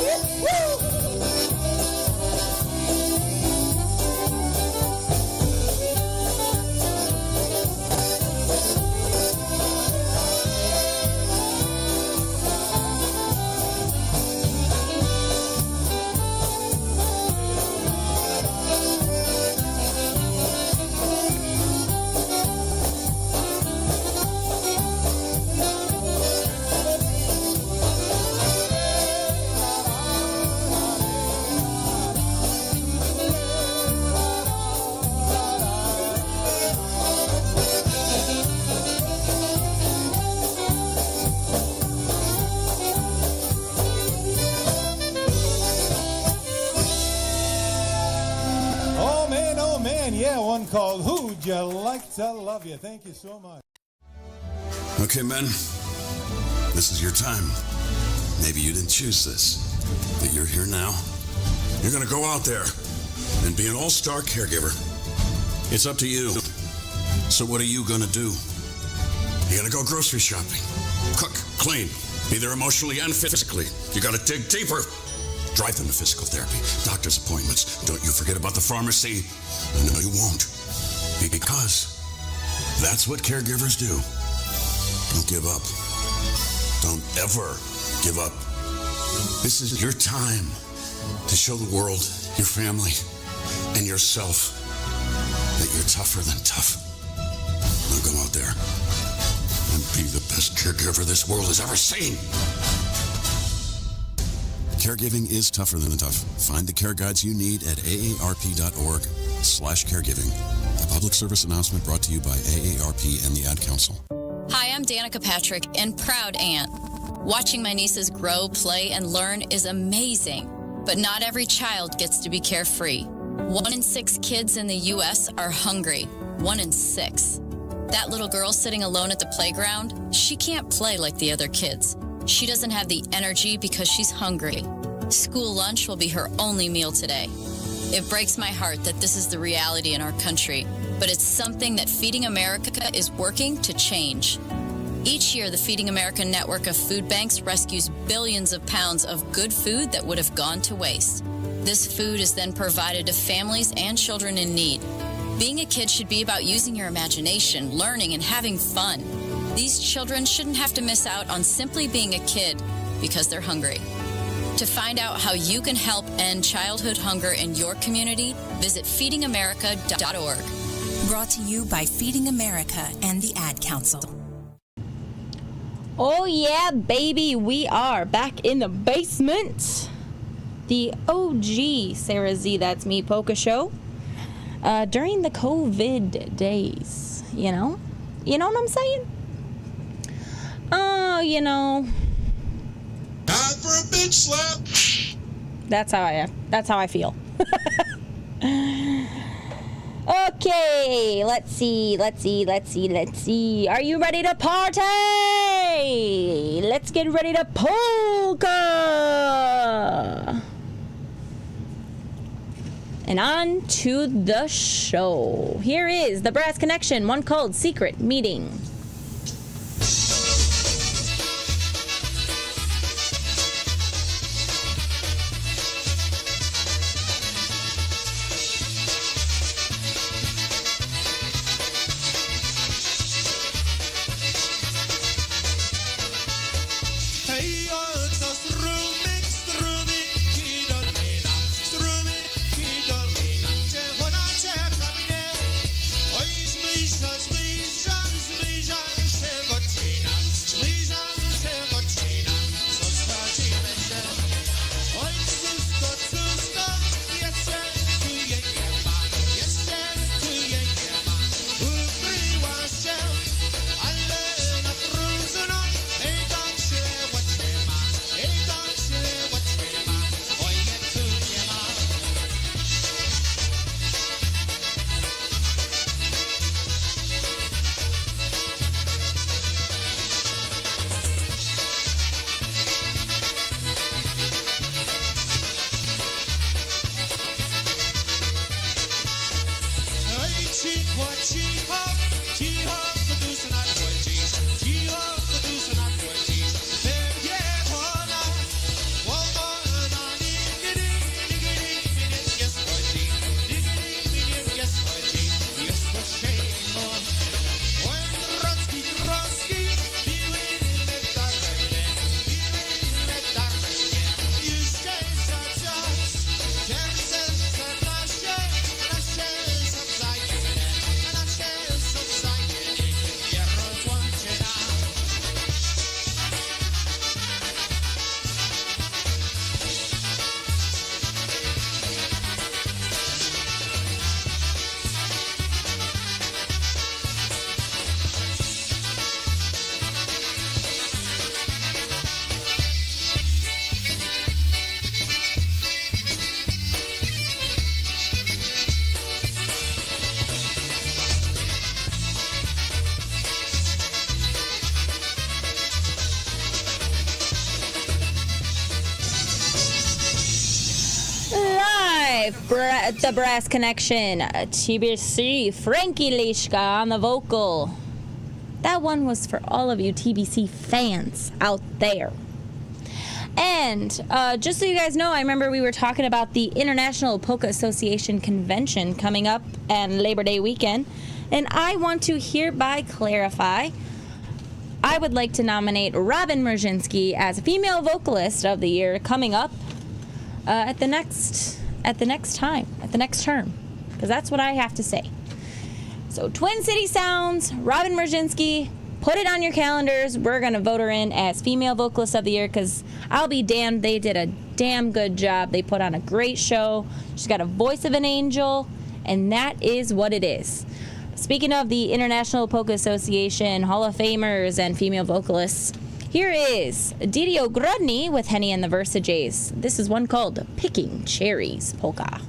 Oh man, yeah, one called Who'd You Like to Love You. Thank you so much. Okay, men, this is your time. Maybe you didn't choose this, but you're here now. You're gonna go out there and be an all-star caregiver. It's up to you. So what are you gonna do? You're gonna go grocery shopping, cook, clean, be there emotionally and physically. You gotta dig deeper. Drive them to physical therapy, doctor's appointments. Don't you forget about the pharmacy. No, you won't. Because that's what caregivers do. Don't give up. Don't ever give up. This is your time to show the world, your family, and yourself that you're tougher than tough. Now go out there and be the best caregiver this world has ever seen. Caregiving is tougher than tough. Find the care guides you need at aarp.org/caregiving. A public service announcement brought to you by AARP and the Ad Council. Hi, I'm Danica Patrick and proud aunt. Watching my nieces grow, play, and learn is amazing. But not every child gets to be carefree. 1 in 6 kids in the U.S. are hungry. 1 in 6. That little girl sitting alone at the playground, she can't play like the other kids. She doesn't have the energy because she's hungry. School lunch will be her only meal today. It breaks my heart that this is the reality in our country, but it's something that Feeding America is working to change. Each year, the Feeding America network of food banks rescues billions of pounds of good food that would have gone to waste. This food is then provided to families and children in need. Being a kid should be about using your imagination, learning, and having fun. These children shouldn't have to miss out on simply being a kid because they're hungry. To find out how you can help end childhood hunger in your community, visit feedingamerica.org. Brought to you by Feeding America and the Ad Council. Oh yeah, baby, we are back in the basement. The OG SareZee, that's me, Polka show. During the COVID days, you know what I'm saying? Oh, Time for a bitch slap. That's how I feel. Okay, let's see. Are you ready to party? Let's get ready to polka. And on to the show. Here is the Brass Connection, one called Secret Meeting. Zbliża 5, the Brass Connection, TBC, Frankie Lishka on the vocal. That one was for all of you TBC fans out there. And just so you guys know, I remember we were talking about the International Polka Association Convention coming up and Labor Day weekend. And I want to hereby clarify, I would like to nominate Robin Mrzinski as Female Vocalist of the Year coming up at the next term, because that's what I have to say. So Twin City Sounds, Robin Mrzinski, put it on your calendars. We're going to vote her in as Female Vocalist of the Year, because I'll be damned, they did a damn good job. They put on a great show. She's got a voice of an angel, and that is what it is. Speaking of the International Polka Association Hall of Famers and female vocalists, here is Didi Ogrodny with Henny and the Versajays. This is one called Picking Cherries Polka.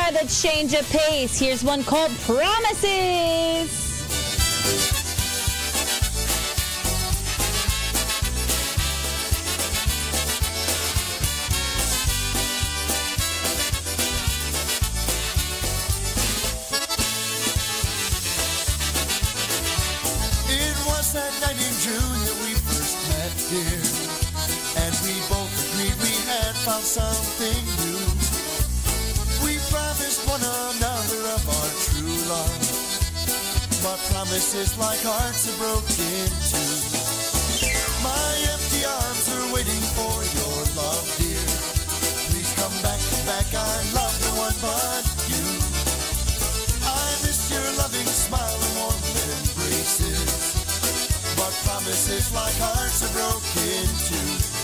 The change of pace. Here's one called Promises. It was that night in June that we first met, dear, and we both agreed we had found something new. We promised one another of our true love, but promises like hearts are broken in two. My empty arms are waiting for your love, dear. Please come back, I love no one but you. I miss your loving smile and warm embraces, but promises like hearts are broken in two.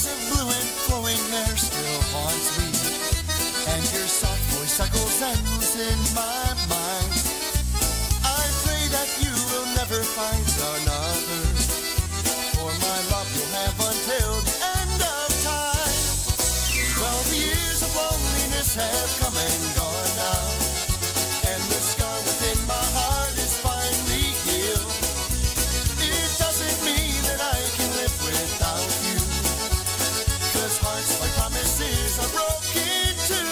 eyes of blue and flowing hair still haunts me, and your soft voice echoes endless in my mind. I pray that you will never find another, for my love you'll have until the end of time. Well, the years of loneliness have come and gone now, and the scar within my heart is finally healed. It doesn't mean that I can live without you, 'cause hearts like promises are broken too.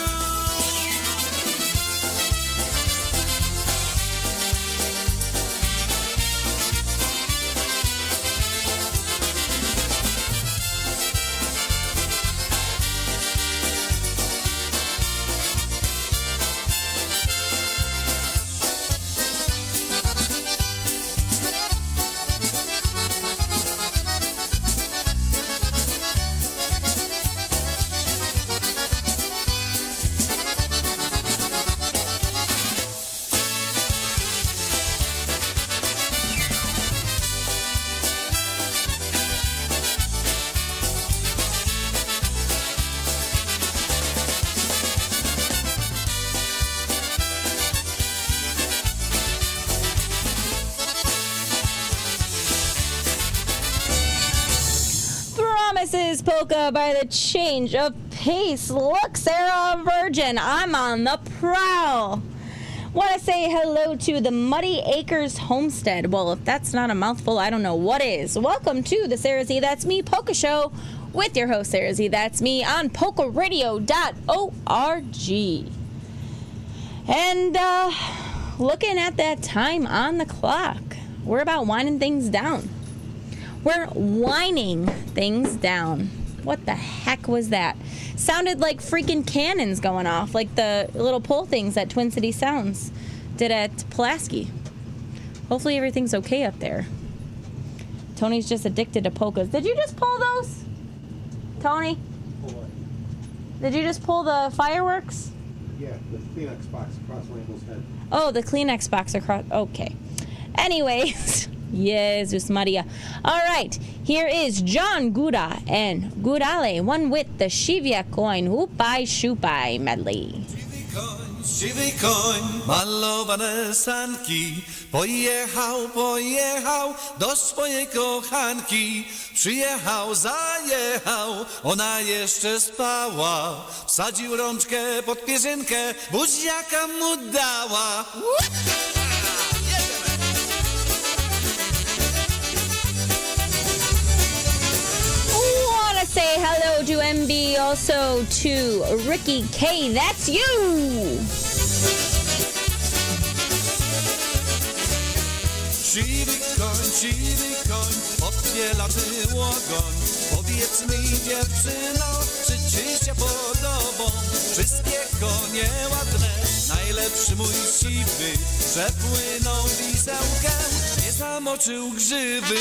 Promises Polka by the change of pace. Look, Sarah, I'm virgin. I'm on the prowl. Want to say hello to the Muddy Acres Homestead. Well, if that's not a mouthful, I don't know what is. Welcome to the SareZee That's Me Polka Show with your host, SareZee That's Me, on PolkaRadio.org. And looking at that time on the clock, we're about winding things down. We're winding things down. What the heck was that? Sounded like freaking cannons going off, like the little pull things that Twin City Sounds did at Pulaski. Hopefully everything's okay up there. Tony's just addicted to polkas. Did you just pull those? Tony? Did you just pull the fireworks? Yeah, the Kleenex box across Randall's head. Oh, the Kleenex box across. Okay. Anyways, Jezus Maria. All right, here is John Guda and Gudale, one with the Shivia coin, Hupai Shupai medley. Siwy koń, malowane sanki, pojechał do swojej kochanki. Przyjechał, zajechał, ona jeszcze spała. Wsadził rączkę pod pierzynkę, buziaka mu dała. Say hello to MB, also to Ricky K. That's you! Siwy koń, podbielaty łogoń. Powiedz mi, dziewczyno, czy ci się podobą? Wszystkie konie ładne, najlepszy mój siwy, że płynął wisełkę, nie zamoczył grzywy.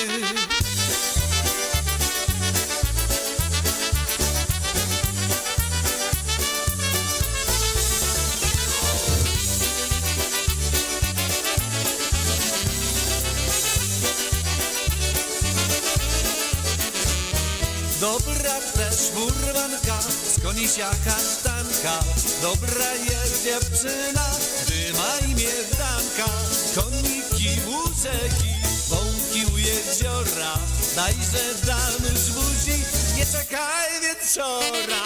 Dobra też furmanka, z konisia kasztanka. Dobra jest dziewczyna, gdy ma imię Danka. Koniki u rzeki, wąki u jeziora. Dajże damy z buzi, nie czekaj wieczora.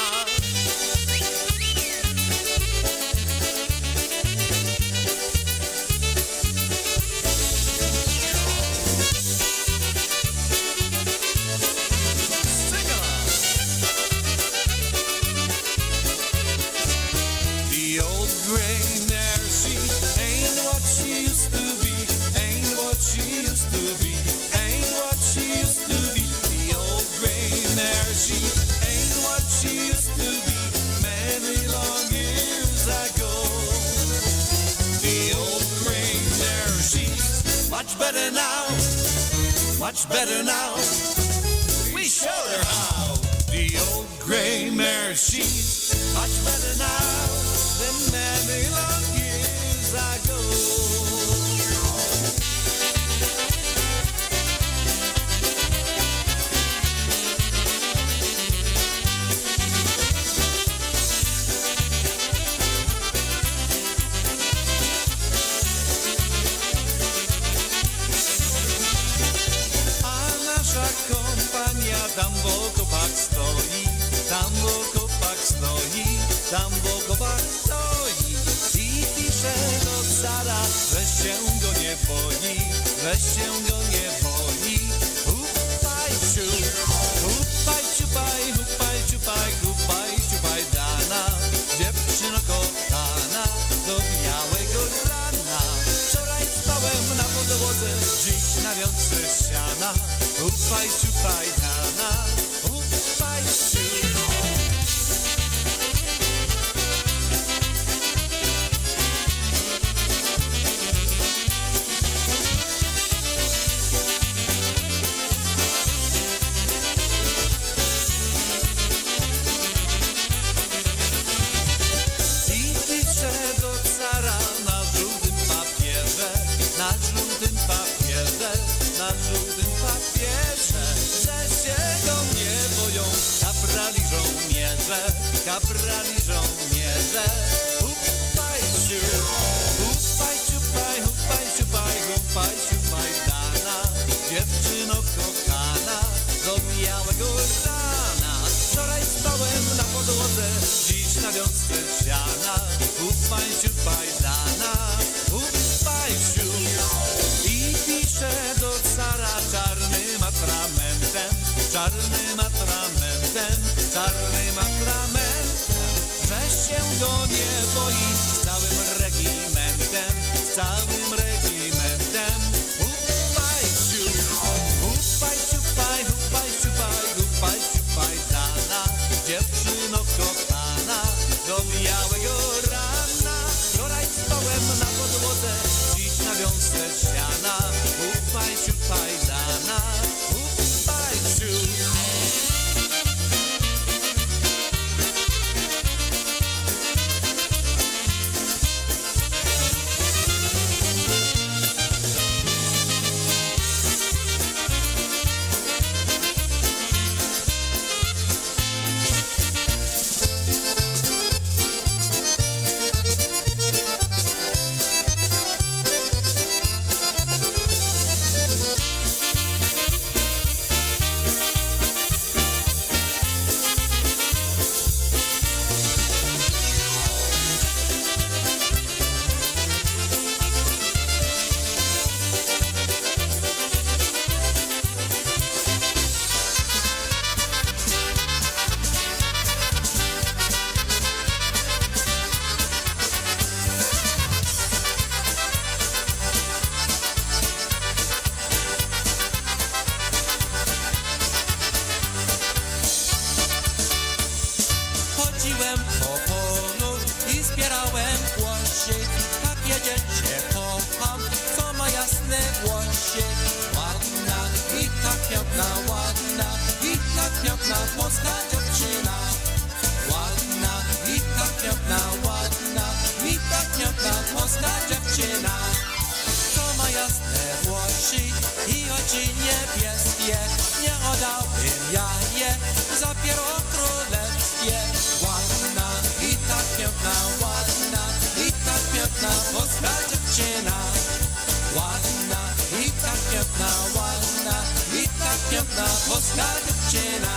Much better now. We showed her how. The old gray mare, she's much better now than many long years ago. tam bo kopak stoi, tam bo kopak stoi, tam bo kopak stoi. I pisze do cara, że się go nie boi, że się go nie boi. Hupaj ciup, hupaj ciupaj, hupaj ciupaj, hupaj ciupaj dana, dziewczyno kochana, do białego rana. Wczoraj spałem na podłodze, dziś na wiosce siana. Hupaj ciupaj dana, hupaj ciup. Na żółtym papierze, że się go nie boją kaprali żołnierze, kaprali żołnierze. Hupaj ciup, hupaj ciupaj, hupaj ciupaj, hupaj ciupaj dana, dziewczyno kochana, do białego rana. Wczoraj spałem na podłodze, dziś na wiosce siana. Hupaj ciupaj dana, hupaj ciup. Pisze do cara czarnym atramentem, czarnym atramentem, czarnym atramentem, że się go nie boi z całym regimentem, z całym regimentem. Hupaj ciup, hupaj ciupaj, hupaj ciupaj, hupaj ciupaj dana, dziewczyno kochana, do białego rana. Wczoraj spałem na podłodze, dziś na wiosce siana. Hupaj ciupaj dana, hupaj ciup. Chodziłem po polu i zbierałem głosie. Takie dziecię kocham, co ma jasne głosie. Ładna i tak piękna, ładna i tak piękna polska dziewczyna. Ładna i tak piękna, ładna i tak piękna polska dziewczyna. Co ma jasne włosy i oczy niebieskie, nie oddałbym ja je za pióro królewskie. Ładna i tak piękna, ładna i tak piękna polska dziewczyna. Ładna i tak piękna, ładna i tak piękna polska dziewczyna.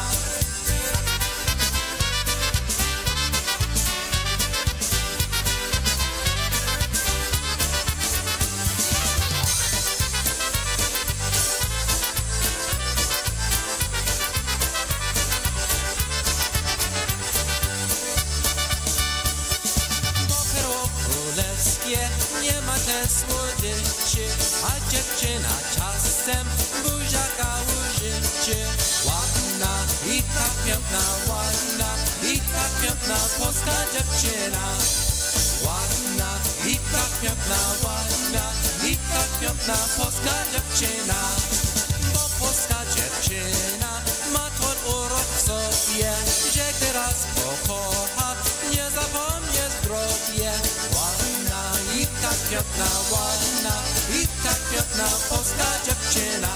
Nie ma te słodyczy, a dziewczyna czasem buziaka użyczy. Ładna i tak piękna, ładna i tak piękna polska dziewczyna. Ładna i tak piękna, ładna i tak piękna polska dziewczyna. Bo polska dziewczyna ma ten urok w sobie, że gdy raz pokocha, nie zapomnie zdrowie. Ładna i tak piękna, ładna i tak piękna polska dziewczyna.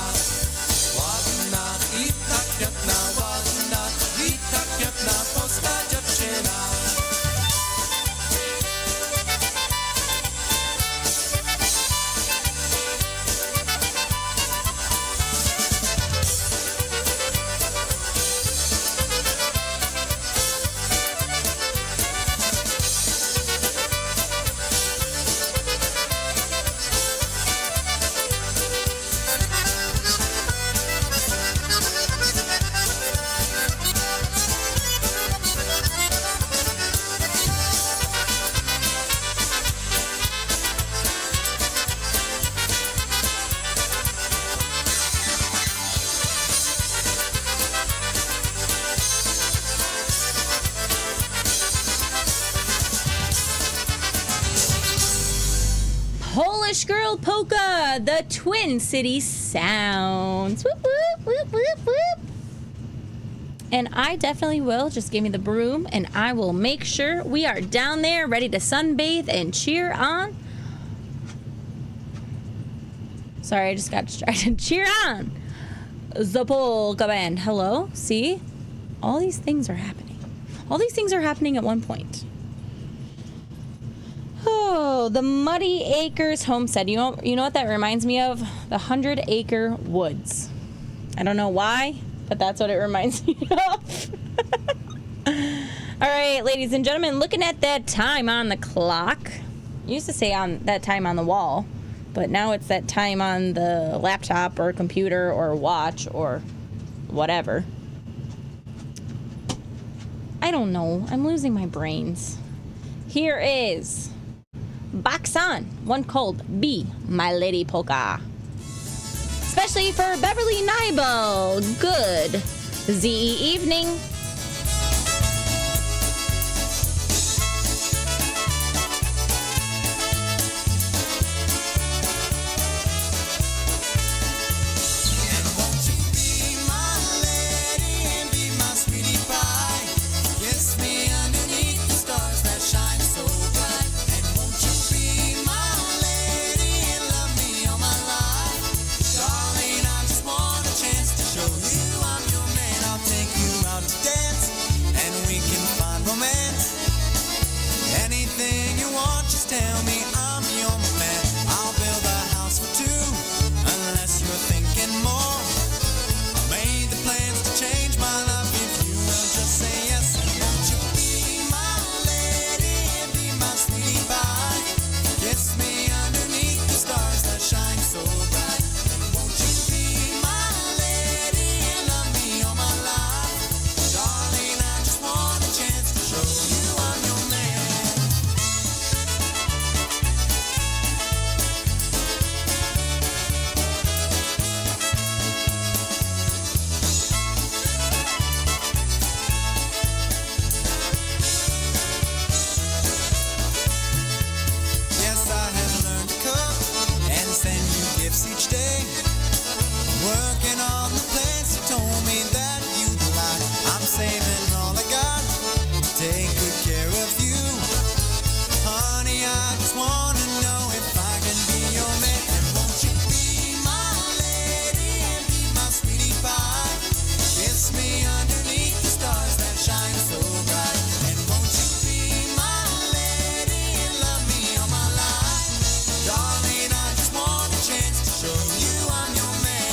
Ładna i tak piękna, ładna i tak piękna polska dziewczyna. Polish Girl Polka, the Twin Cities Sounds. Whoop, whoop, whoop, whoop, whoop. And I definitely will. Just give me the broom, and I will make sure we are down there ready to sunbathe and cheer on. Sorry, I just got distracted. Cheer on the polka band. Hello? See? All these things are happening. All these things are happening at one point. Oh, the Muddy Acres Homestead. You know what that reminds me of? The 100-acre woods. I don't know why, but that's what it reminds me of. All right, ladies and gentlemen, looking at that time on the clock. Used to say on that time on the wall, but now it's that time on the laptop or computer or watch or whatever. I don't know. I'm losing my brains. Here is Box On, one called Be My Lady Polka. Especially for Beverly Nibel. Good ZE evening. Tell me I'm your man. I'll build a house for two, unless you're thinking more. I made the plans to change my life if you will just say yes. And won't you be my lady and be my sweetie pie? Kiss me underneath the stars that shine so bright. And won't you be my lady and love me all my life? Darling, I just want a chance to show you I'm your man. Each day, working on the place you told me that you'd like. I'm saving all I got to take good care of you. Honey, I just want to know if I can be your man. And won't you be my lady and be my sweetie pie? Kiss me underneath the stars that shine so bright. And won't you be my lady and love me all my life? Darling, I just want a chance to show you I'm your man.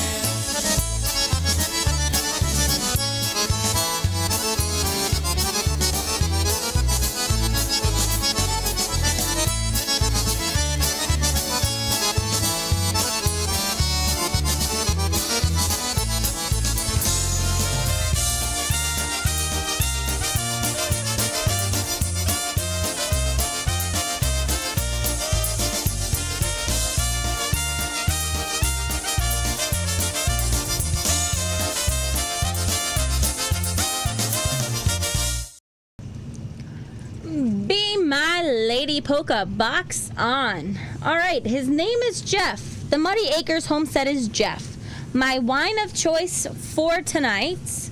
Be My Lady Polka, Box On. All right, his name is Jeff. The Muddy Acres Homestead is Jeff. My wine of choice for tonight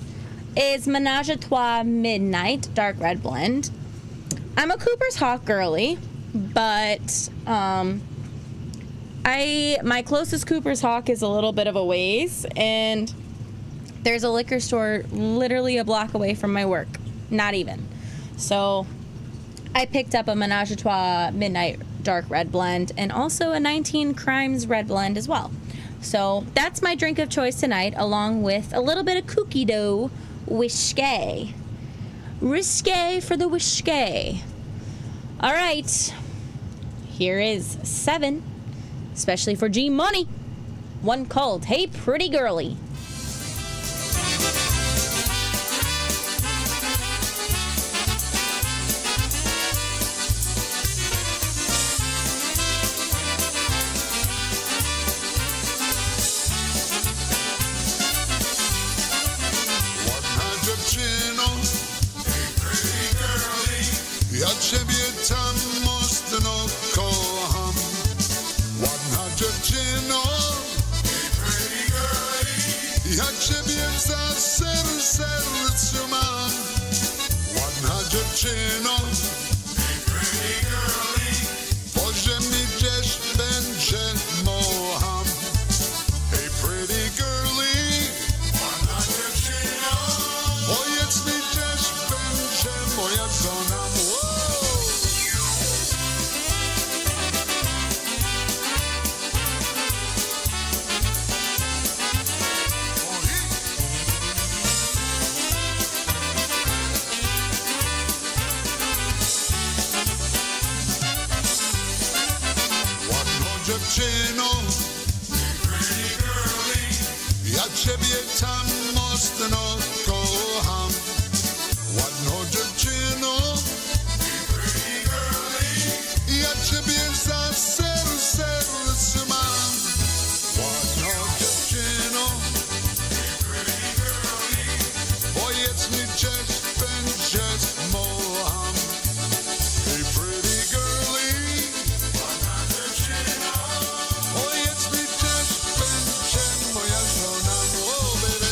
is Menage a Trois Midnight Dark Red Blend. I'm a Cooper's Hawk girly, but my closest Cooper's Hawk is a little bit of a ways, and there's a liquor store literally a block away from my work. Not even. So I picked up a Menage a Trois Midnight Dark Red Blend and also a 19 Crimes Red Blend as well. So that's my drink of choice tonight, along with a little bit of cookie dough whiskey. Risque for the whiskey. All right. Here is 7, especially for G Money. One called Hey Pretty Girlie. Ja ciebie tam mocno kocham. dziewczyno, pretty girlie, bo że mi gdzieś będzie moja. Hey pretty girlie, ładna dziewczyno, powiedz mi gdzieś będzie moja żona. Dziewczyno, pretty girlie, ja ciebie tam mocno kocham. Ładno dziewczyno, pretty girlie, ja ciebie za serce mam. Ładno dziewczyno, pretty girlie, powiedz mi gdzieś będziesz moja. Hey pretty girlie, ładna dziewczyno, powiedz mi gdzieś będzie moja żona. Oh baby.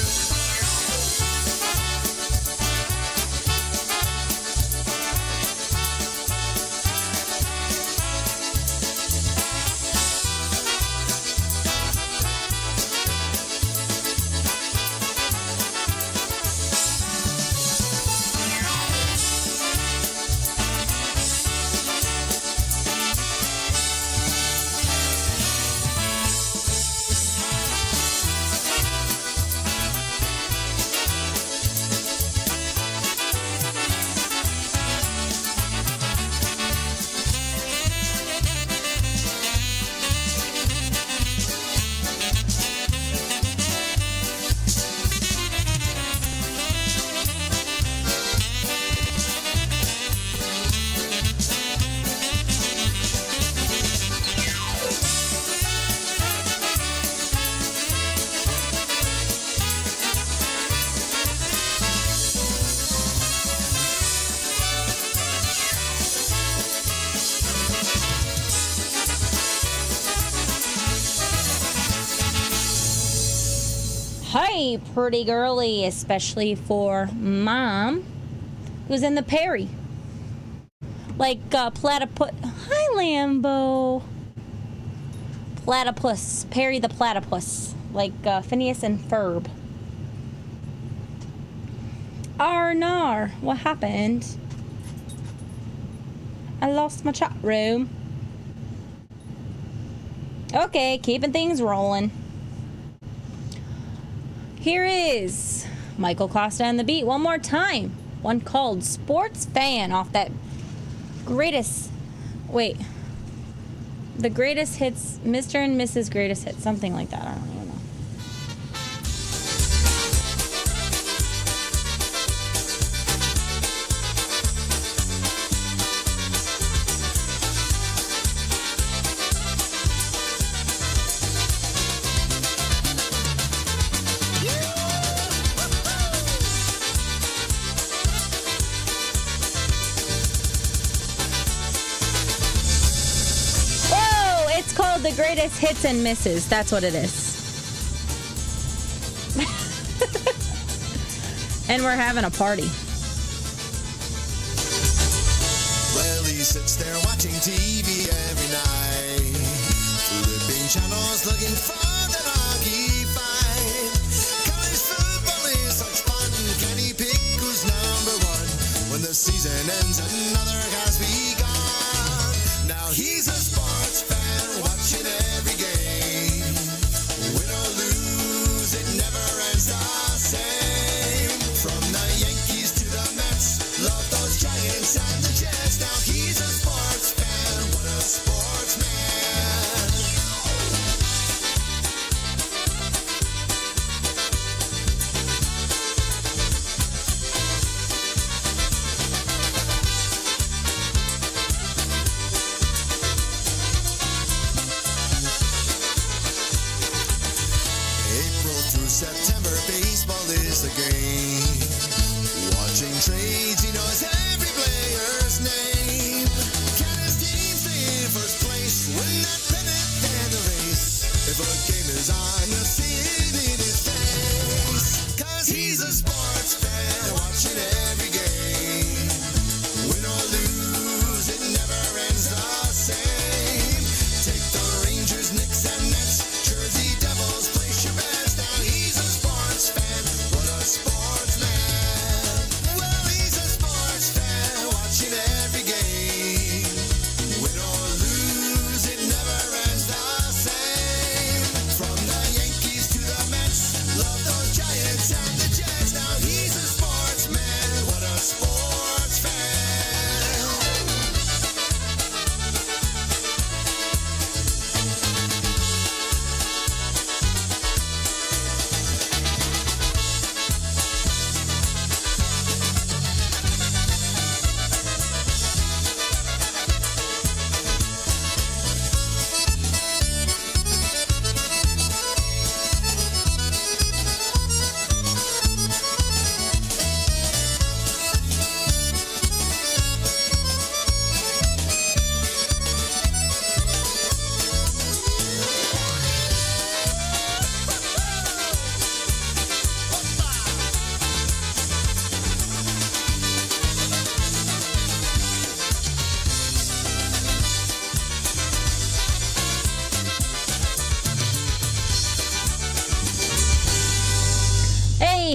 Hi, pretty girly, especially for Mom, who's in the Perry. Like platypus. Hi, Lambo. Platypus. Perry the platypus. Like Phineas and Ferb. Arnar, what happened? I lost my chat room. Okay, keeping things rolling. Here is Michael Costa and the Beat one more time. One called Sports Fan off that greatest, the greatest hits, Mr. and Mrs. Greatest Hits, something like that. I don't even know. The greatest hits and misses. That's what it is. And we're having a party. Well, he sits there watching TV every night, flipping channels looking for the hockey fight. College football is such fun. Can he pick who's number one? When the season ends, another has begun. Now he's a sports fan, watching every game. Win or lose, it never ends the same. From the Yankees to the Mets, love those Giants and the Jets. Now he's a sports fan, what a sportsman. September, baseball is the game. Watching trades, he knows every player's name. Can his team stay in first place? Win that pennant and the race. If a game is on, you'll see it in his face. 'Cause he's a sports fan, watching every game.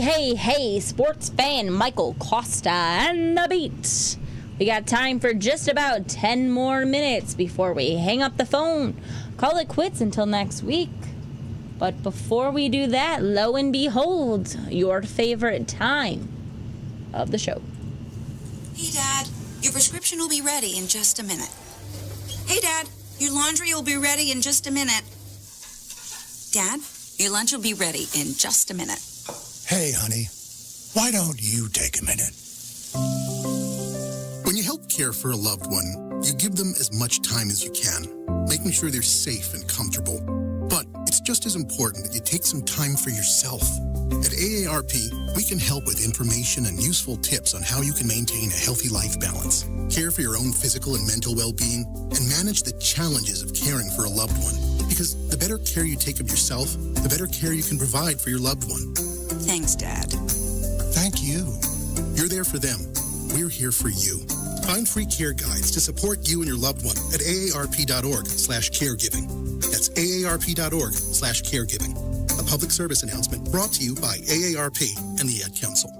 Hey, sports fan Michael Costa and the beat. We got time for just about 10 more minutes before we hang up the phone. Call it quits until next week. But before we do that, lo and behold, your favorite time of the show. Hey, Dad, your prescription will be ready in just a minute. Hey, Dad, your laundry will be ready in just a minute. Dad, your lunch will be ready in just a minute. Hey, honey, why don't you take a minute? When you help care for a loved one, you give them as much time as you can, making sure they're safe and comfortable. But it's just as important that you take some time for yourself. At AARP, we can help with information and useful tips on how you can maintain a healthy life balance, care for your own physical and mental well-being, and manage the challenges of caring for a loved one. Because the better care you take of yourself, the better care you can provide for your loved one. Thanks, Dad. Thank you. You're there for them. We're here for you. Find free care guides to support you and your loved one at aarp.org/caregiving. That's aarp.org/caregiving. A public service announcement brought to you by AARP and the Ad Council.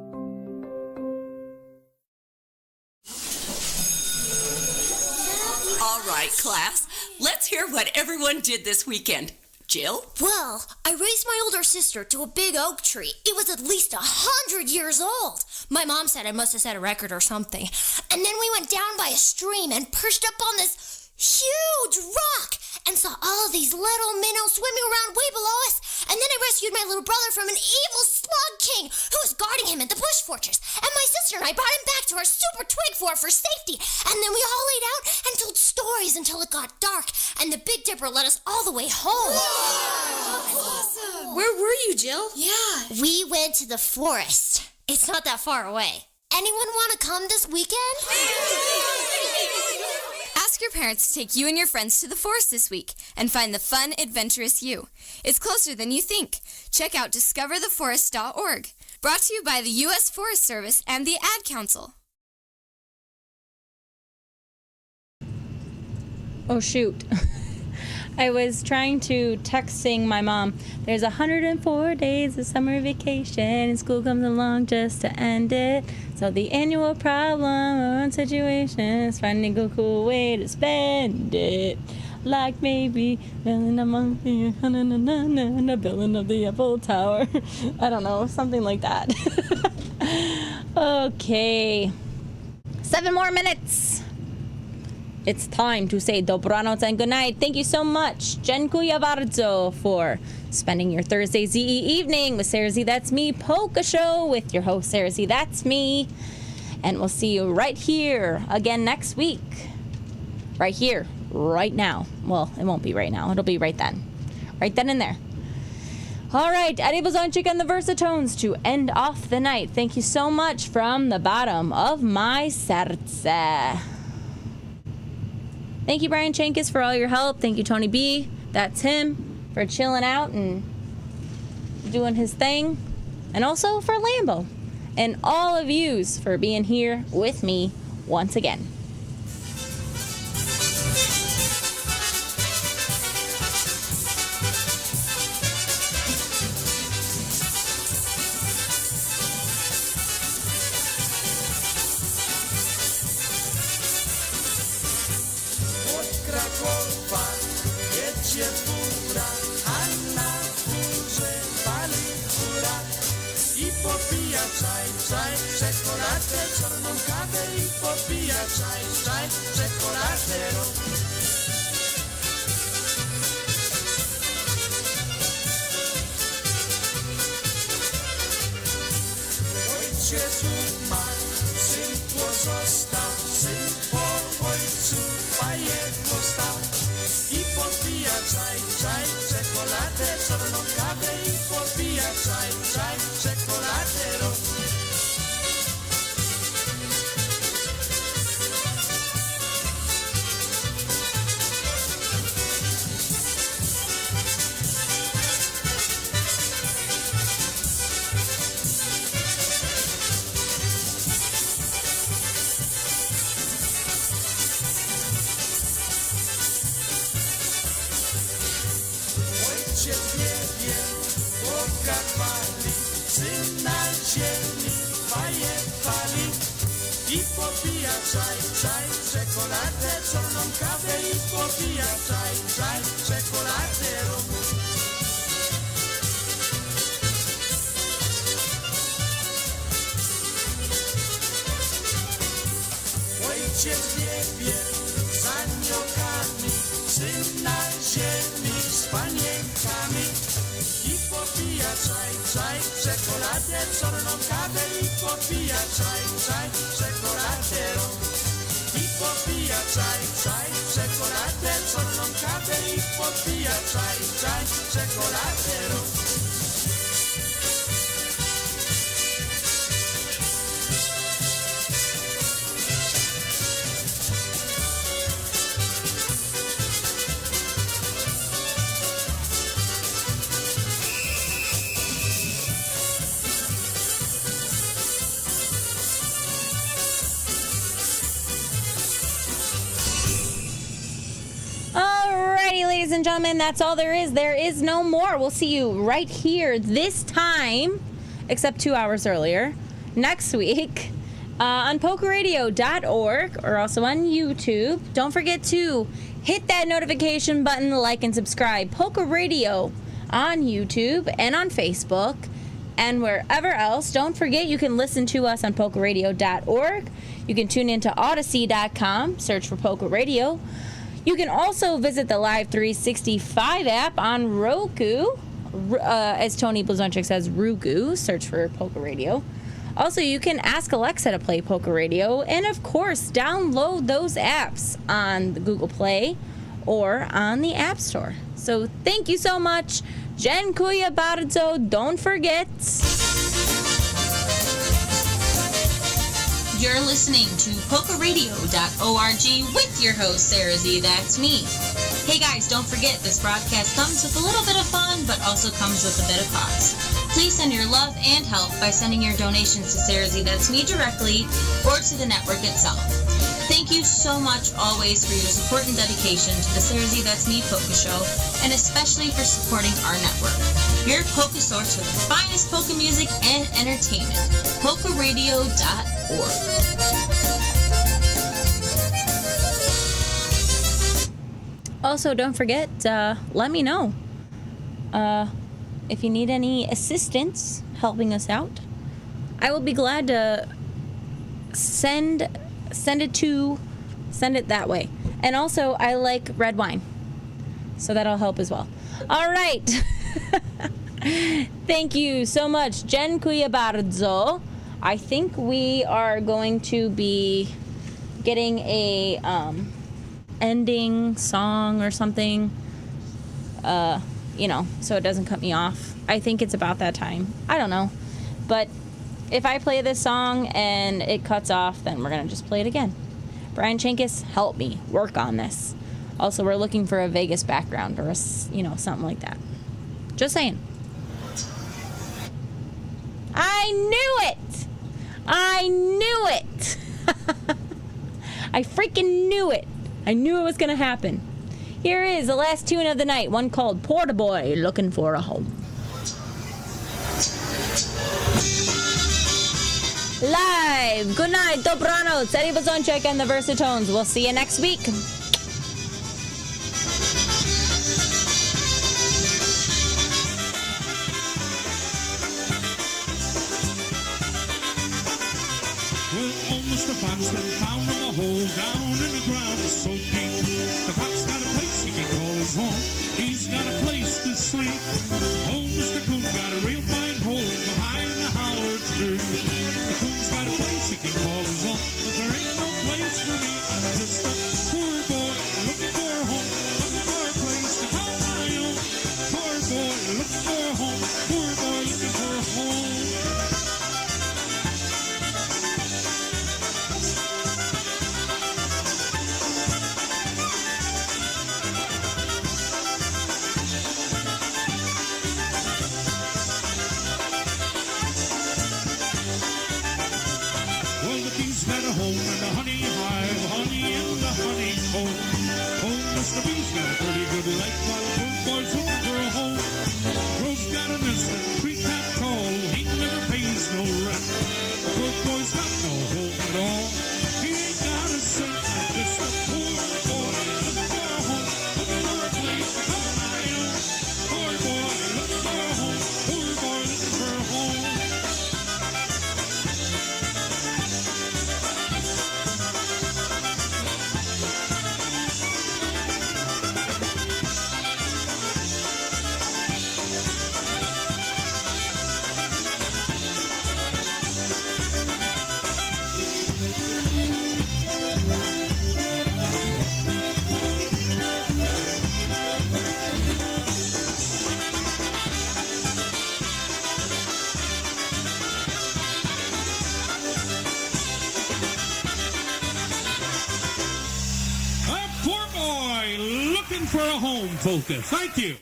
All right, class. Let's hear what everyone did this weekend. Jill? Well, I raised my older sister to a big oak tree. It was at least 100 years old. My mom said I must have set a record or something. And then we went down by a stream and perched up on this huge rock and saw all of these little minnows swimming around way below us. And then I rescued my little brother from an evil slug king who was guarding him in the bush fortress. And my sister and I brought him back to our super twig fort for safety. And then we all laid out and told stories until it got dark. And the Big Dipper led us all the way home. Whoa! Awesome. Where were you, Jill? Yeah. We went to the forest. It's not that far away. Anyone want to come this weekend? Ask your parents to take you and your friends to the forest this week and find the fun, adventurous you. It's closer than you think. Check out discovertheforest.org. Brought to you by the U.S. Forest Service and the Ad Council. Oh, shoot. I was trying to texting my mom. There's 104 days of summer vacation and school comes along just to end it. So the annual problem or situation is finding a cool way to spend it. Like maybe building a monkey, building of the Eiffel Tower. I don't know, something like that. Okay. 7 more minutes. It's time to say dobranoc and good night. Thank you so much, Dziękuję bardzo, for spending your Thursday ZE evening with SareZee That's Me Polka Show with your host SareZee That's Me. And we'll see you right here again next week. Right here, right now. Well, it won't be right now. It'll be right then. Right then and there. All right, Adibozonchik and the Versatones to end off the night. Thank you so much from the bottom of my serce. Thank you, Brian Chankis, for all your help. Thank you, Tony B. That's him, for chilling out and doing his thing. And also for Lambo. And all of yous for being here with me once again. czekoladę, czarną kawę i popija czaj, czekoladę. Ojciec umarł, syn pozostał, syn po ojcu bajeko stał. I popija czaj, czekoladę, czarną kawę i popija czaj, czekoladę. Ojciec nie wie, Polka chwali, syna ziemi fajewali i popija czaj, czekoladę, czarną kawę i popija czaj, czekoladę, rum. Ojciec w niebie za niokami, syn na ziemi z panienkami i popija czaj, czekoladę, czarną kawę i popija czaj, czekoladę, rum. I popija czaj, czekoladę, czarną kawę i popija czaj, czekoladę, rum. Alrighty, ladies and gentlemen, that's all there is. There is no more. We'll see you right here this time, except 2 hours earlier, next week on PolkaRadio.org or also on YouTube. Don't forget to hit that notification button, like and subscribe. Polka Radio on YouTube and on Facebook and wherever else. Don't forget you can listen to us on PolkaRadio.org. You can tune into Odyssey.com, search for Polka Radio. You can also visit the Live 365 app on Roku. As Tony Blazonczyk says, Rugu. Search for Polka Radio. Also, you can ask Alexa to play Polka Radio. And, of course, download those apps on the Google Play or on the App Store. So, thank you so much. Dziękuję bardzo. Don't forget. You're listening to PolkaRadio.org with your host, SareZee, that's me. Hey guys, don't forget this broadcast comes with a little bit of fun, but also comes with a bit of cost. Please send your love and help by sending your donations to SareZee, that's me directly, or to the network itself. Thank you so much always for your support and dedication to the SareZee, that's me Polka Show, and especially for supporting our network. Your polka source for the finest polka music and entertainment. PolkaRadio.org. Also, don't forget, let me know if you need any assistance helping us out. I will be glad to send it that way. And also, I like red wine, so that'll help as well. All right. Thank you so much. Dziękuję bardzo. I think we are going to be getting a ending song or something, so it doesn't cut me off. I think it's about that time. I don't know. But if I play this song and it cuts off, then we're going to just play it again. Brian Chankis, help me work on this. Also, we're looking for a Vegas background or something like that. Just saying. I knew it! I knew it! I freaking knew it! I knew it was going to happen. Here is the last tune of the night, one called Porta Boy Looking for a Home. Live! Good night, dobranoc, Eddie Blazonczyk and the Versatones. We'll see you next week. The fox been found in a hole down in the ground so deep. The fox got a place he can call his home. He's got a place to sleep. Oh, Mr. Coon got a real fine hole behind the holler tree. The coon's got a place he can call his home, but there ain't no place for me. I'm just a poor boy looking for a home, looking for a place to call my own. Poor boy looking for a home, poor boy looking for a home. for a home, Polka. Thank you.